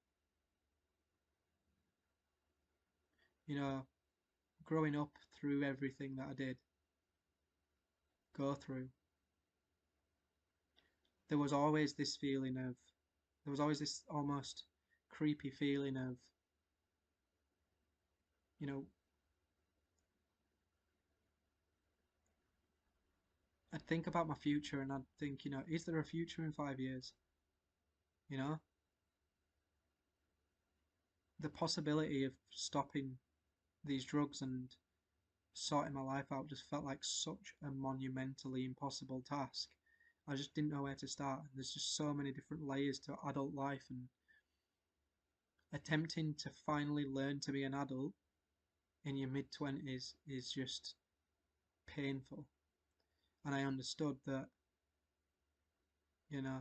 You know, growing up through everything that I did go through, there was always this feeling of, there was always this almost creepy feeling of, you know, I'd think about my future and I'd think, is there a future in 5 years? You know, the possibility of stopping these drugs and sorting my life out just felt like such a monumentally impossible task. I just didn't know where to start. And there's just so many different layers to adult life, and attempting to finally learn to be an adult in your mid-20s is just painful. And I understood that, you know,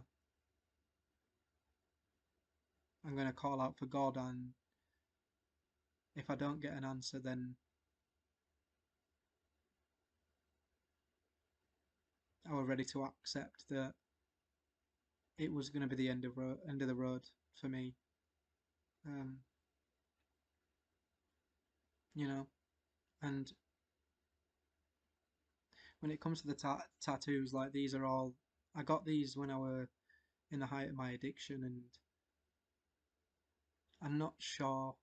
I'm going to call out for God, and if I don't get an answer, then I was ready to accept that it was going to be the end of the road for me. Um, you know, and when it comes to the tattoos, like these are all, I got these when I were in the height of my addiction, and I'm not sure.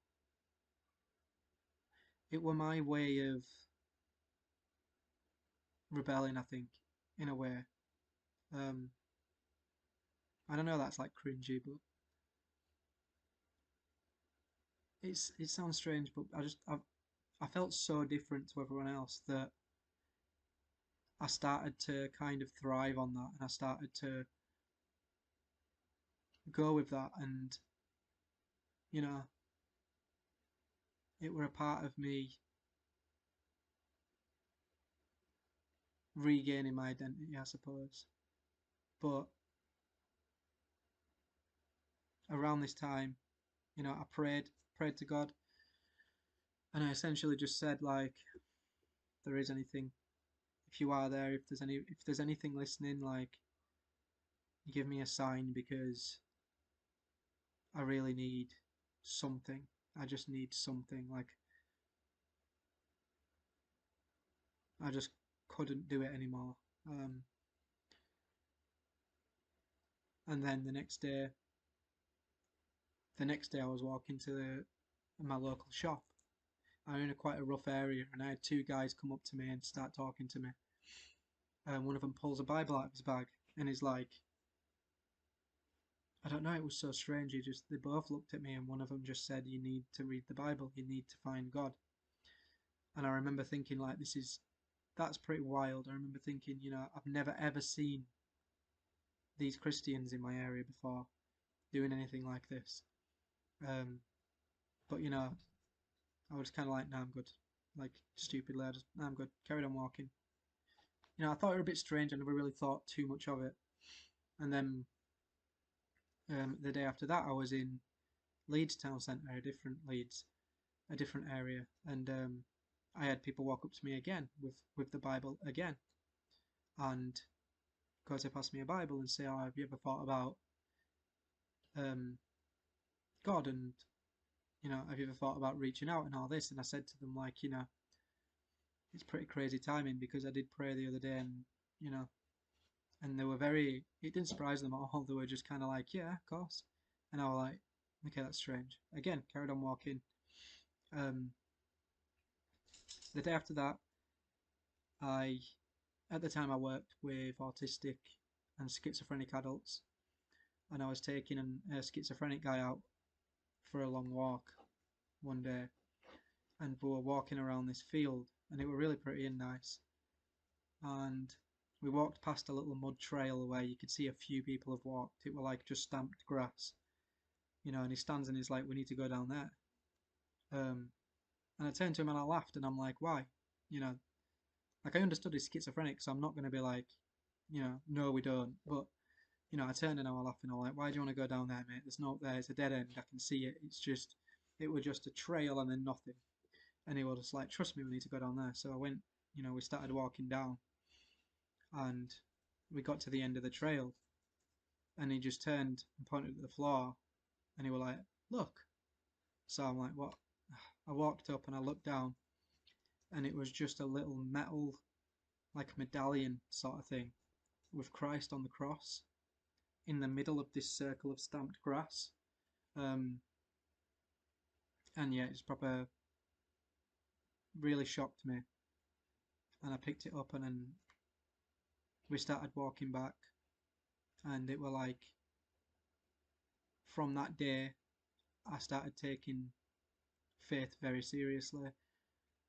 It were my way of rebelling, I think, in a way. Um, I don't know, that's like cringy, but it sounds strange, but I felt so different to everyone else that I started to kind of thrive on that, and I started to go with that, and you know, it were a part of me regaining my identity, I suppose. But around this time, I prayed to God, and I essentially just said, like, if there is anything, if you are there, if there's anything listening, like, give me a sign, because I really need something. I just need something. Like, I just couldn't do it anymore. Um, and then the next day I was walking to my local shop. I'm in quite a rough area, and I had two guys come up to me and start talking to me. And one of them pulls a Bible out of his bag and is like, I don't know, it was so strange. They both looked at me, and one of them just said, "You need to read the Bible. You need to find God." And I remember thinking, like, that's pretty wild. I remember thinking, I've never ever seen these Christians in my area before doing anything like this. Um, but I was kind of like, "Nah, I'm good." Like, stupidly, "Nah, I'm good." Carried on walking. I thought it was a bit strange. I never really thought too much of it. And then the day after that, I was in Leeds town centre, a different area, and I had people walk up to me again with the Bible again, and of course they passed me a Bible and say, "Oh, have you ever thought about um, God? And have you ever thought about reaching out and all this?" And I said to them, like, it's pretty crazy timing, because I did pray the other day, and you know, and they were very. It didn't surprise them at all. They were just kind of like, "Yeah, of course," and I was like, "Okay, that's strange." Again, carried on walking. Um, the day after that, I at the time I worked with autistic and schizophrenic adults, and I was taking a schizophrenic guy out for a long walk one day, and we were walking around this field, and it were really pretty and nice. And we walked past a little mud trail where you could see a few people have walked. It were like just stamped grass, and he stands and he's like, "We need to go down there." Um, and I turned to him and I laughed, and I'm like, "Why?" You know, like, I understood he's schizophrenic, so I'm not going to be like, "No, we don't." But I turned and I was laughing. I was like, "Why do you want to go down there, mate? There's no there. It's a dead end. I can see it. It was just a trail and then nothing." And he was just like, "Trust me, we need to go down there." So I went. We started walking down, and we got to the end of the trail, and he just turned and pointed at the floor, and he was like, "Look." So I'm like, "What?" I walked up and I looked down, and it was just a little metal, like, medallion sort of thing with Christ on the cross in the middle of this circle of stamped grass. Um, and yeah, it's proper really shocked me. And I picked it up, and then we started walking back, and it were like, from that day I started taking faith very seriously,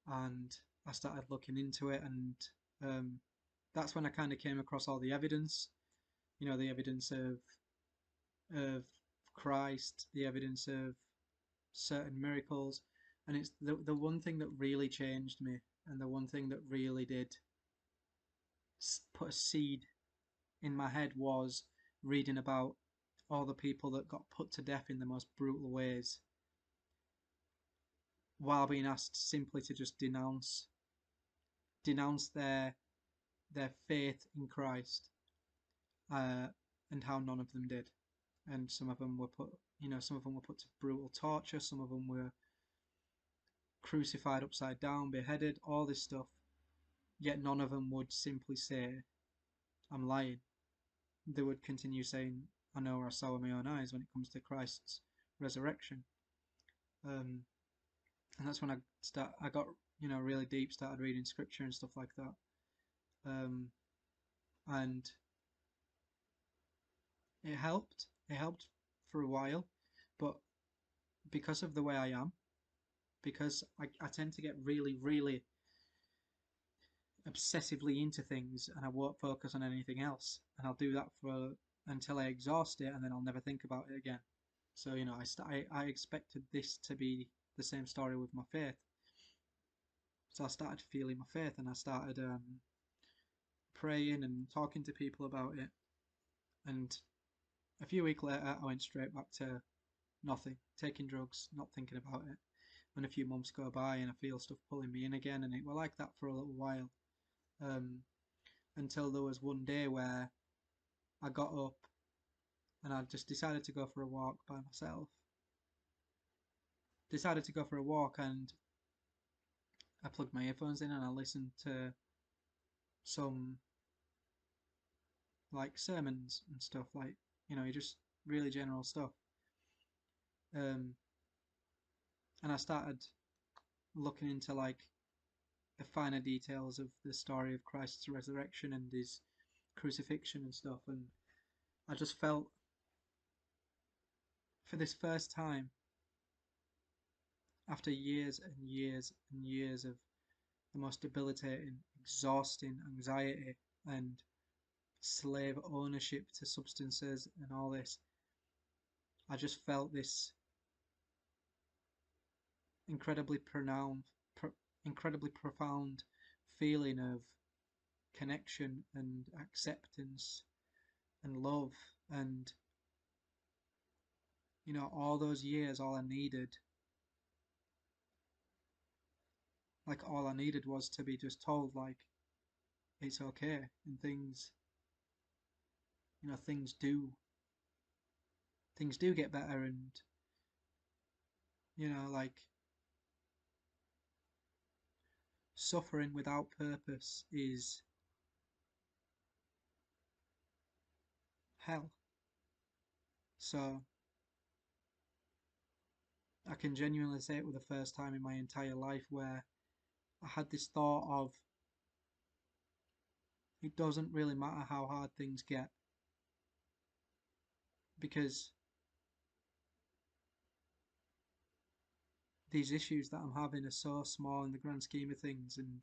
and I started looking into it, and um, that's when I kind of came across all the evidence, the evidence of Christ, the evidence of certain miracles. And it's the one thing that really changed me, and the one thing that really did put a seed in my head, was reading about all the people that got put to death in the most brutal ways, while being asked simply to just denounce their faith in Christ, uh, and how none of them did. And some of them were put to brutal torture, some of them were crucified upside down, beheaded, all this stuff. Yet none of them would simply say, "I'm lying." They would continue saying, "I know, or I saw with my own eyes," when it comes to Christ's resurrection. Um, and that's when I got really deep, started reading scripture and stuff like that. Um, and it helped. It helped for a while, but because of the way I am, because I tend to get really, really obsessively into things, and I won't focus on anything else, and I'll do that for until I exhaust it, and then I'll never think about it again. So I expected this to be the same story with my faith. So I started feeling my faith, and I started praying and talking to people about it, And a few weeks later, I went straight back to nothing, taking drugs, not thinking about it. And a few months go by, and I feel stuff pulling me in again, and it were like that for a little while, um, until there was one day where I got up and I just decided to go for a walk by myself. Decided to go for a walk, and I plugged my earphones in and I listened to some like sermons and stuff, like just really general stuff. Um, and I started looking into like the finer details of the story of Christ's resurrection and his crucifixion and stuff, and I just felt for this first time, after years and years and years of the most debilitating, exhausting anxiety and slave ownership to substances and all this, I just felt this incredibly pronounced, incredibly profound feeling of connection and acceptance and love. And all those years, all I needed was to be just told, like, it's okay, and things do get better, and like, suffering without purpose is hell. So I can genuinely say it was the first time in my entire life where I had this thought of, it doesn't really matter how hard things get, because these issues that I'm having are so small in the grand scheme of things, and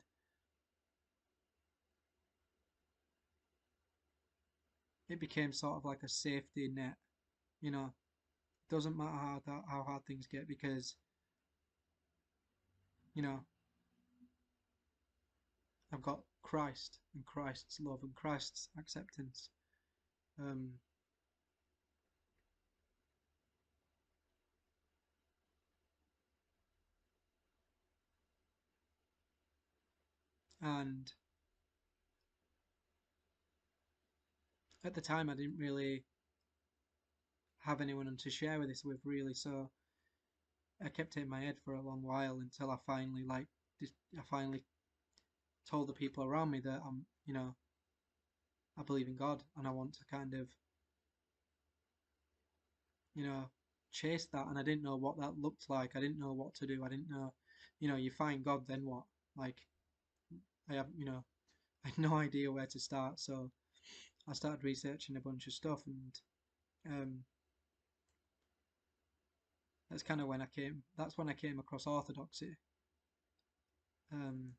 it became sort of like a safety net. It doesn't matter how hard things get, because you know I've got Christ and Christ's love and Christ's acceptance. Um, and at the time, I didn't really have anyone to share with this with, really. So I kept it in my head for a long while until I finally I finally told the people around me that I believe in God and I want to kind of you know chase that. And I didn't know what that looked like. I didn't know what to do. I didn't know. You find God, then what? Like, I have I had no idea where to start. So I started researching a bunch of stuff, and um, that's when I came across Orthodoxy. Um,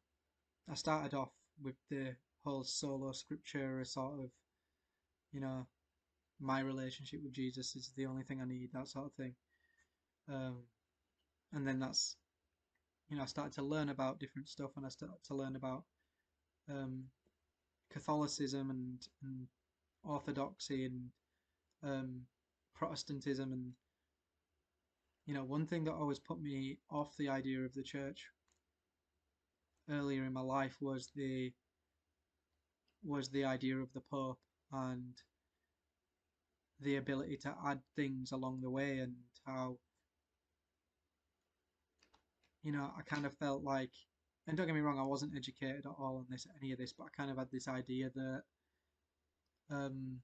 I started off with the whole solo scripture, sort of, you know, my relationship with Jesus is the only thing I need, that sort of thing. Um, and then I started to learn about different stuff, and I started to learn about um, Catholicism and Orthodoxy and um, Protestantism. And one thing that always put me off the idea of the church earlier in my life was the idea of the Pope and the ability to add things along the way, and how I kind of felt like, and don't get me wrong, I wasn't educated at all on any of this, but I kind of had this idea that um,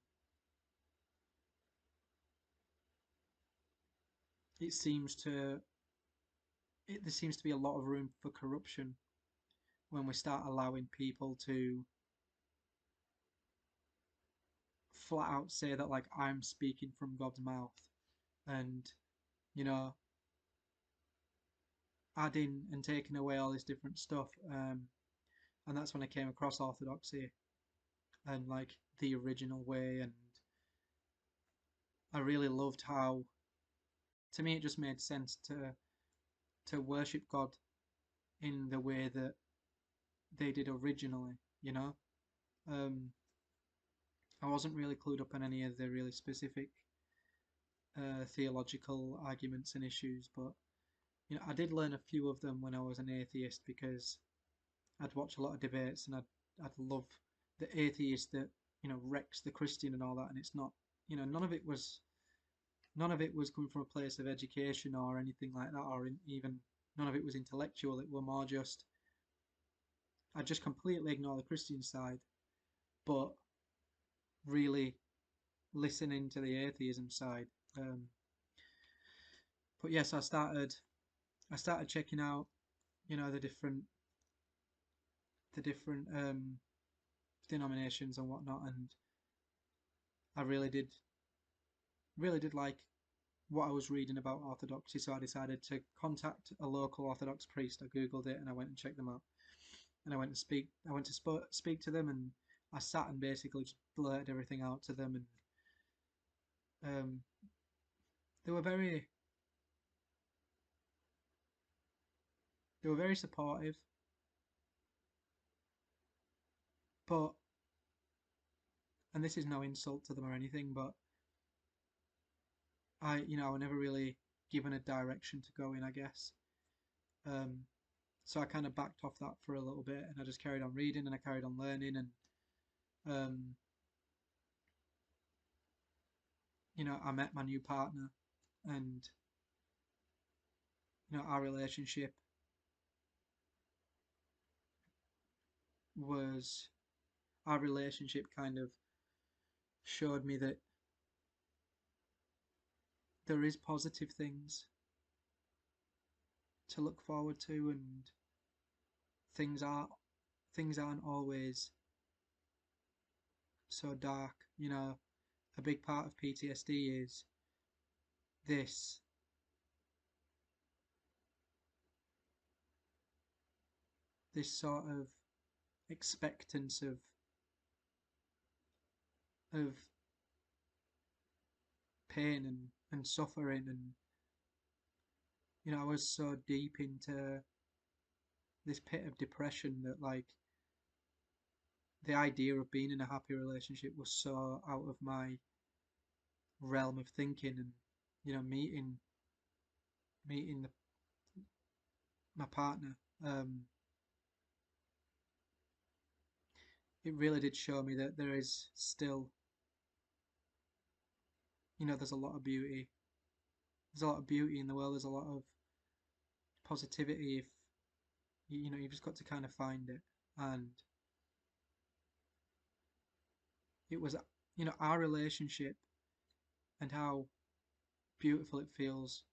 it seems to there seems to be a lot of room for corruption when we start allowing people to flat out say that, like, I'm speaking from God's mouth, and you know adding and taking away all this different stuff. And that's when I came across Orthodoxy and like the original way, and I really loved how, to me, it just made sense to worship God in the way that they did originally. Um, I wasn't really clued up on any of the really specific theological arguments and issues, but I did learn a few of them when I was an atheist because I'd watch a lot of debates and I'd love the atheist that wrecks the Christian and all that, and it's not none of it was coming from a place of education or anything like that, or even none of it was intellectual. It were more just I just completely ignore the Christian side, but really listening to the atheism side. Um, but yes, I started checking out the different denominations and whatnot, and I really did like what I was reading about Orthodoxy, so I decided to contact a local Orthodox priest. I googled it and I went and checked them out, and I went to speak to them, and I sat and basically just blurted everything out to them, and um, they were very they were very supportive, but and this is no insult to them or anything, but I was never really given a direction to go in, I guess. Um, so I kind of backed off that for a little bit, and I just carried on reading and I carried on learning, and um, I met my new partner, and our relationship was our relationship kind of showed me that there is positive things to look forward to, and things are things aren't always so dark. A big part of PTSD is this this sort of expectance of pain and suffering, and I was so deep into this pit of depression that, like, the idea of being in a happy relationship was so out of my realm of thinking, and meeting my partner, um, it really did show me that there is still, there's a lot of beauty. There's a lot of beauty in the world. There's a lot of positivity if you've just got to kind of find it. And it was our relationship and how beautiful it feels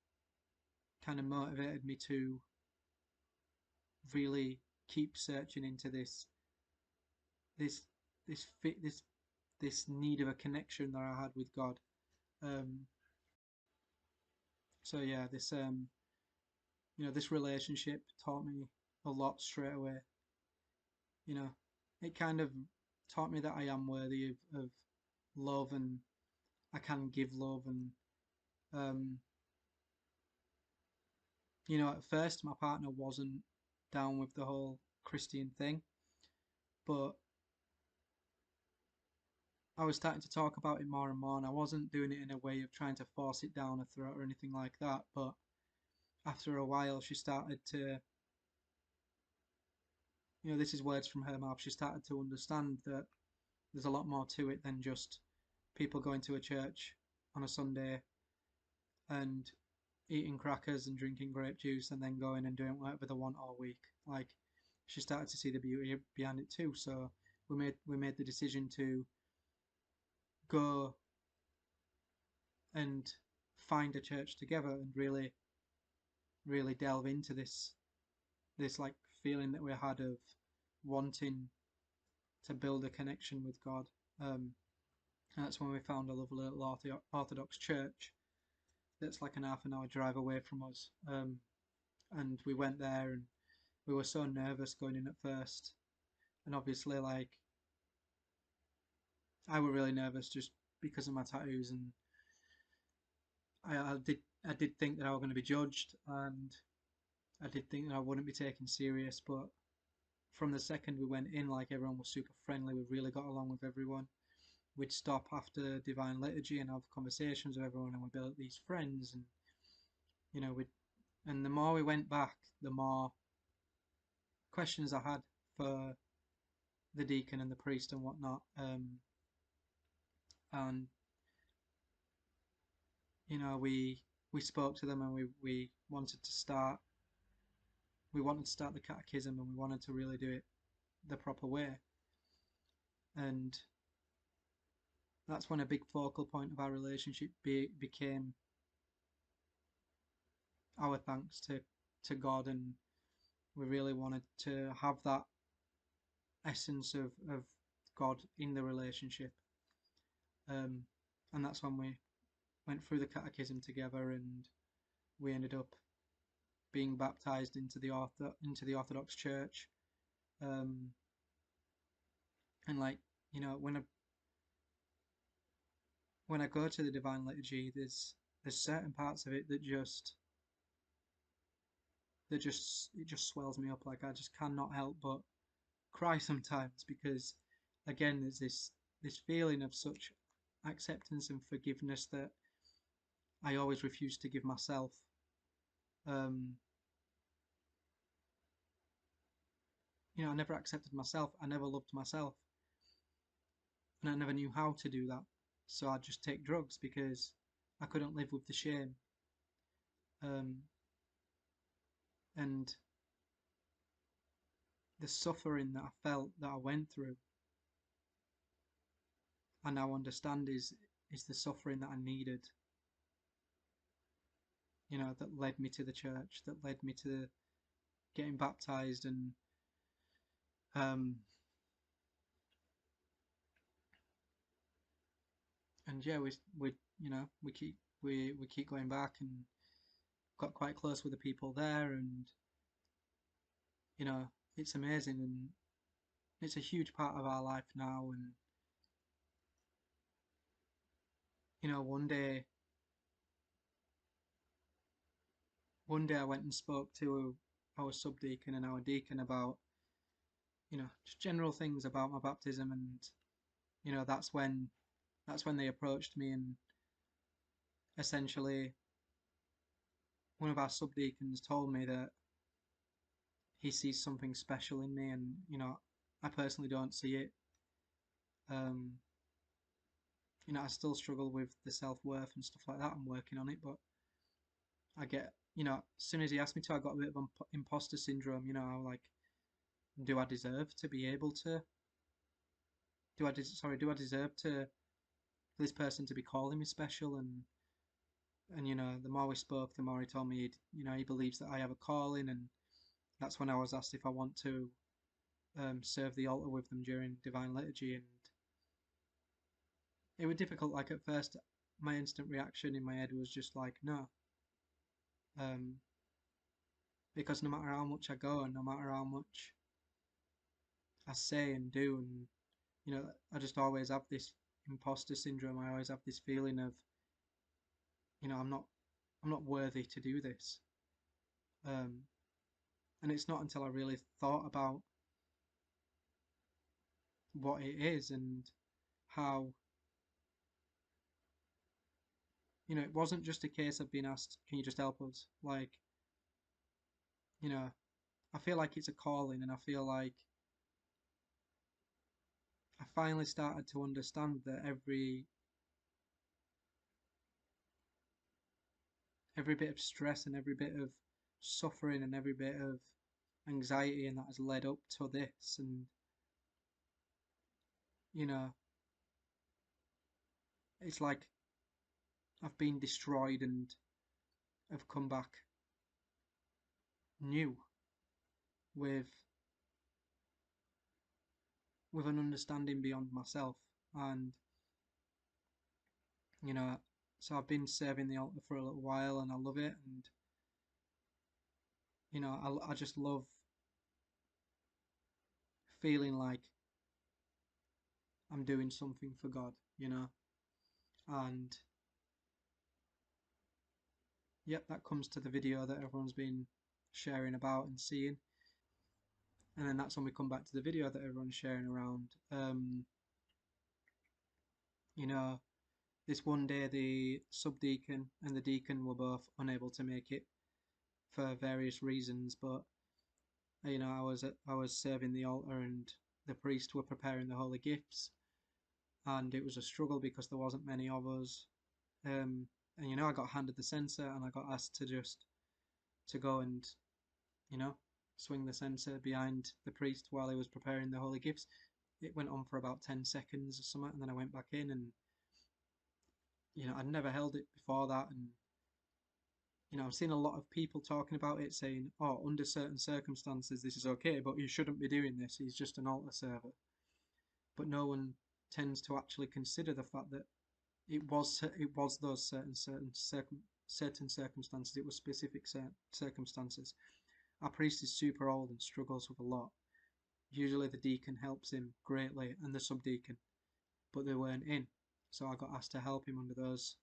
kind of motivated me to really keep searching into this this this need of a connection that I had with God. Um, so yeah, this relationship taught me a lot straight away. You know, it kind of taught me that I am worthy of love, and I can give love, and um, at first my partner wasn't down with the whole Christian thing, but I was starting to talk about it more and more, and I wasn't doing it in a way of trying to force it down her throat or anything like that. But after a while, she started to, this is words from her mouth, she started to understand that there's a lot more to it than just people going to a church on a Sunday and eating crackers and drinking grape juice and then going and doing whatever they want all week. Like, she started to see the beauty behind it too. So we made the decision to go and find a church together and really really delve into this like feeling that we had of wanting to build a connection with God. Um, and that's when we found a lovely little Orthodox church that's like an half an hour drive away from us. And we went there, and we were so nervous going in at first. And obviously, like, I were really nervous just because of my tattoos, and I did think that I was going to be judged, and I did think that I wouldn't be taken serious. But from the second we went in, like, everyone was super friendly. We really got along with everyone. we'd stop after Divine Liturgy and have conversations with everyone, and we built these friends, and we and the more we went back, the more questions I had for the deacon and the priest and whatnot. And we spoke to them, and we wanted to start the catechism, and we wanted to really do it the proper way. And that's when a big focal point of our relationship became our thanks to God, and we really wanted to have that essence of God in the relationship. And that's when we went through the catechism together, and we ended up being baptized into the Orthodox Church. Um, and like when I go to the Divine Liturgy, there's certain parts of it that it just swells me up. Like I just cannot help but cry sometimes, because again there's this feeling of such acceptance and forgiveness that I always refuse to give myself. Um, I never accepted myself. I never loved myself, and I never knew how to do that. So I'd just take drugs because I couldn't live with the shame. Um, and the suffering that I felt, that I went through, I now understand is the suffering that I needed. That led me to the church, that led me to getting baptized, um, and yeah, we keep going back, and got quite close with the people there, and you know it's amazing, and it's a huge part of our life now. And one day I went and spoke to our subdeacon and our deacon about just general things about my baptism, and that's when they approached me, and essentially one of our subdeacons told me that he sees something special in me, and I personally don't see it. um I still struggle with the self-worth and stuff like that. I'm working on it, but I get, as soon as he asked me to, I got a bit of imposter syndrome. Like, do I deserve to be able to? Do I deserve to for this person to be calling me special? And the more we spoke, the more he told me he believes that I have a calling, and that's when I was asked if I want to serve the altar with them during Divine Liturgy, and it was difficult. Like at first, my instant reaction in my head was just like no, um, because no matter how much I go and no matter how much I say and do, and I just always have this imposter syndrome. I always have this feeling of I'm not worthy to do this. Um, and it's not until I really thought about what it is, and how it wasn't just a case of being asked, can you just help us? Like, you know, I feel like it's a calling, and I feel like I finally started to understand that every bit of stress and every bit of suffering and every bit of anxiety and that has led up to this, and you know it's like I've been destroyed and have come back new, with an understanding beyond myself. And you know so I've been serving the altar for a little while, and I love it. And I just love feeling like I'm doing something for God. And yep, that comes to the video that everyone's been sharing about and seeing. And then that's when we come back to the video that everyone's sharing around. You know, this one day the subdeacon and the deacon were both unable to make it for various reasons, but I was serving the altar and the priest were preparing the holy gifts, and it was a struggle because there wasn't many of us. And I got handed the censer and I got asked to go and you know swing the censer behind the priest while he was preparing the holy gifts. It went on for about 10 seconds or something, and then I went back in, and I'd never held it before that, and I've seen a lot of people talking about it, saying, "Oh, under certain circumstances, this is okay, but you shouldn't be doing this. He's just an altar server." But no one tends to actually consider the fact that it was those certain circumstances. It was specific circumstances. Our priest is super old and struggles with a lot. Usually the deacon helps him greatly and the subdeacon, but they weren't in. So I got asked to help him under those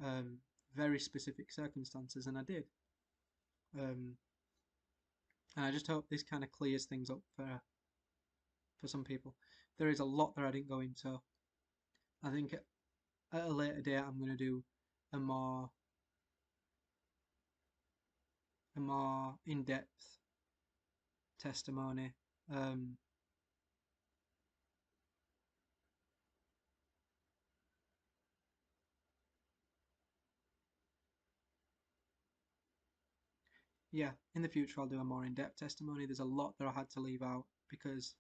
um, very specific circumstances, and I did. Um, and I just hope this kind of clears things up for some people. There is a lot that I didn't go into. I think at a later date I'm going to do a more in-depth testimony. Um, yeah, in the future I'll do a more in-depth testimony. There's a lot that I had to leave out because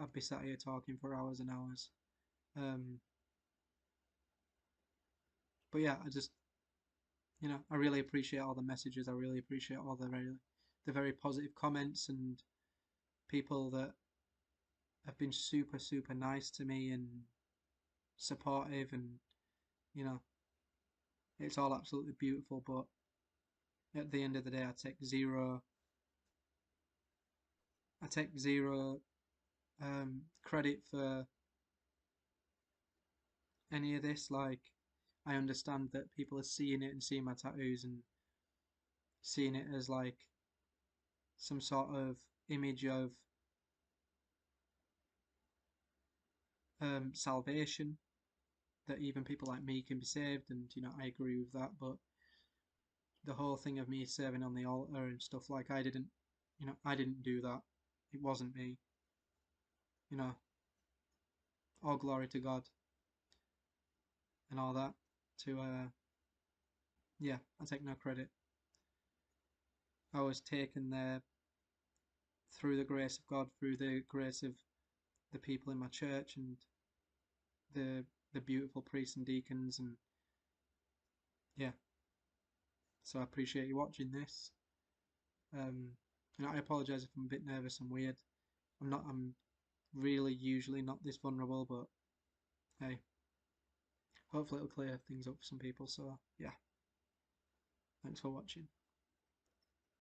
I'd be sat here talking for hours and hours. Um, but yeah, I really appreciate all the messages. I really appreciate all the very positive comments and people that have been super, super nice to me and supportive. And, you know, it's all absolutely beautiful. But at the end of the day, I take zero credit for any of this. Like, I understand that people are seeing it and seeing my tattoos and seeing it as like some sort of image of salvation, that even people like me can be saved, and I agree with that. But the whole thing of me serving on the altar and stuff, like, I didn't do that. It wasn't me. You know, all glory to God and all that. To Yeah, I take no credit. I was taken there through the grace of God, through the grace of the people in my church and the the beautiful priests and deacons, and yeah. So I appreciate you watching this. I apologize if I'm a bit nervous and weird. I'm really usually not this vulnerable, but hey, hopefully it'll clear things up for some people. So yeah, thanks for watching.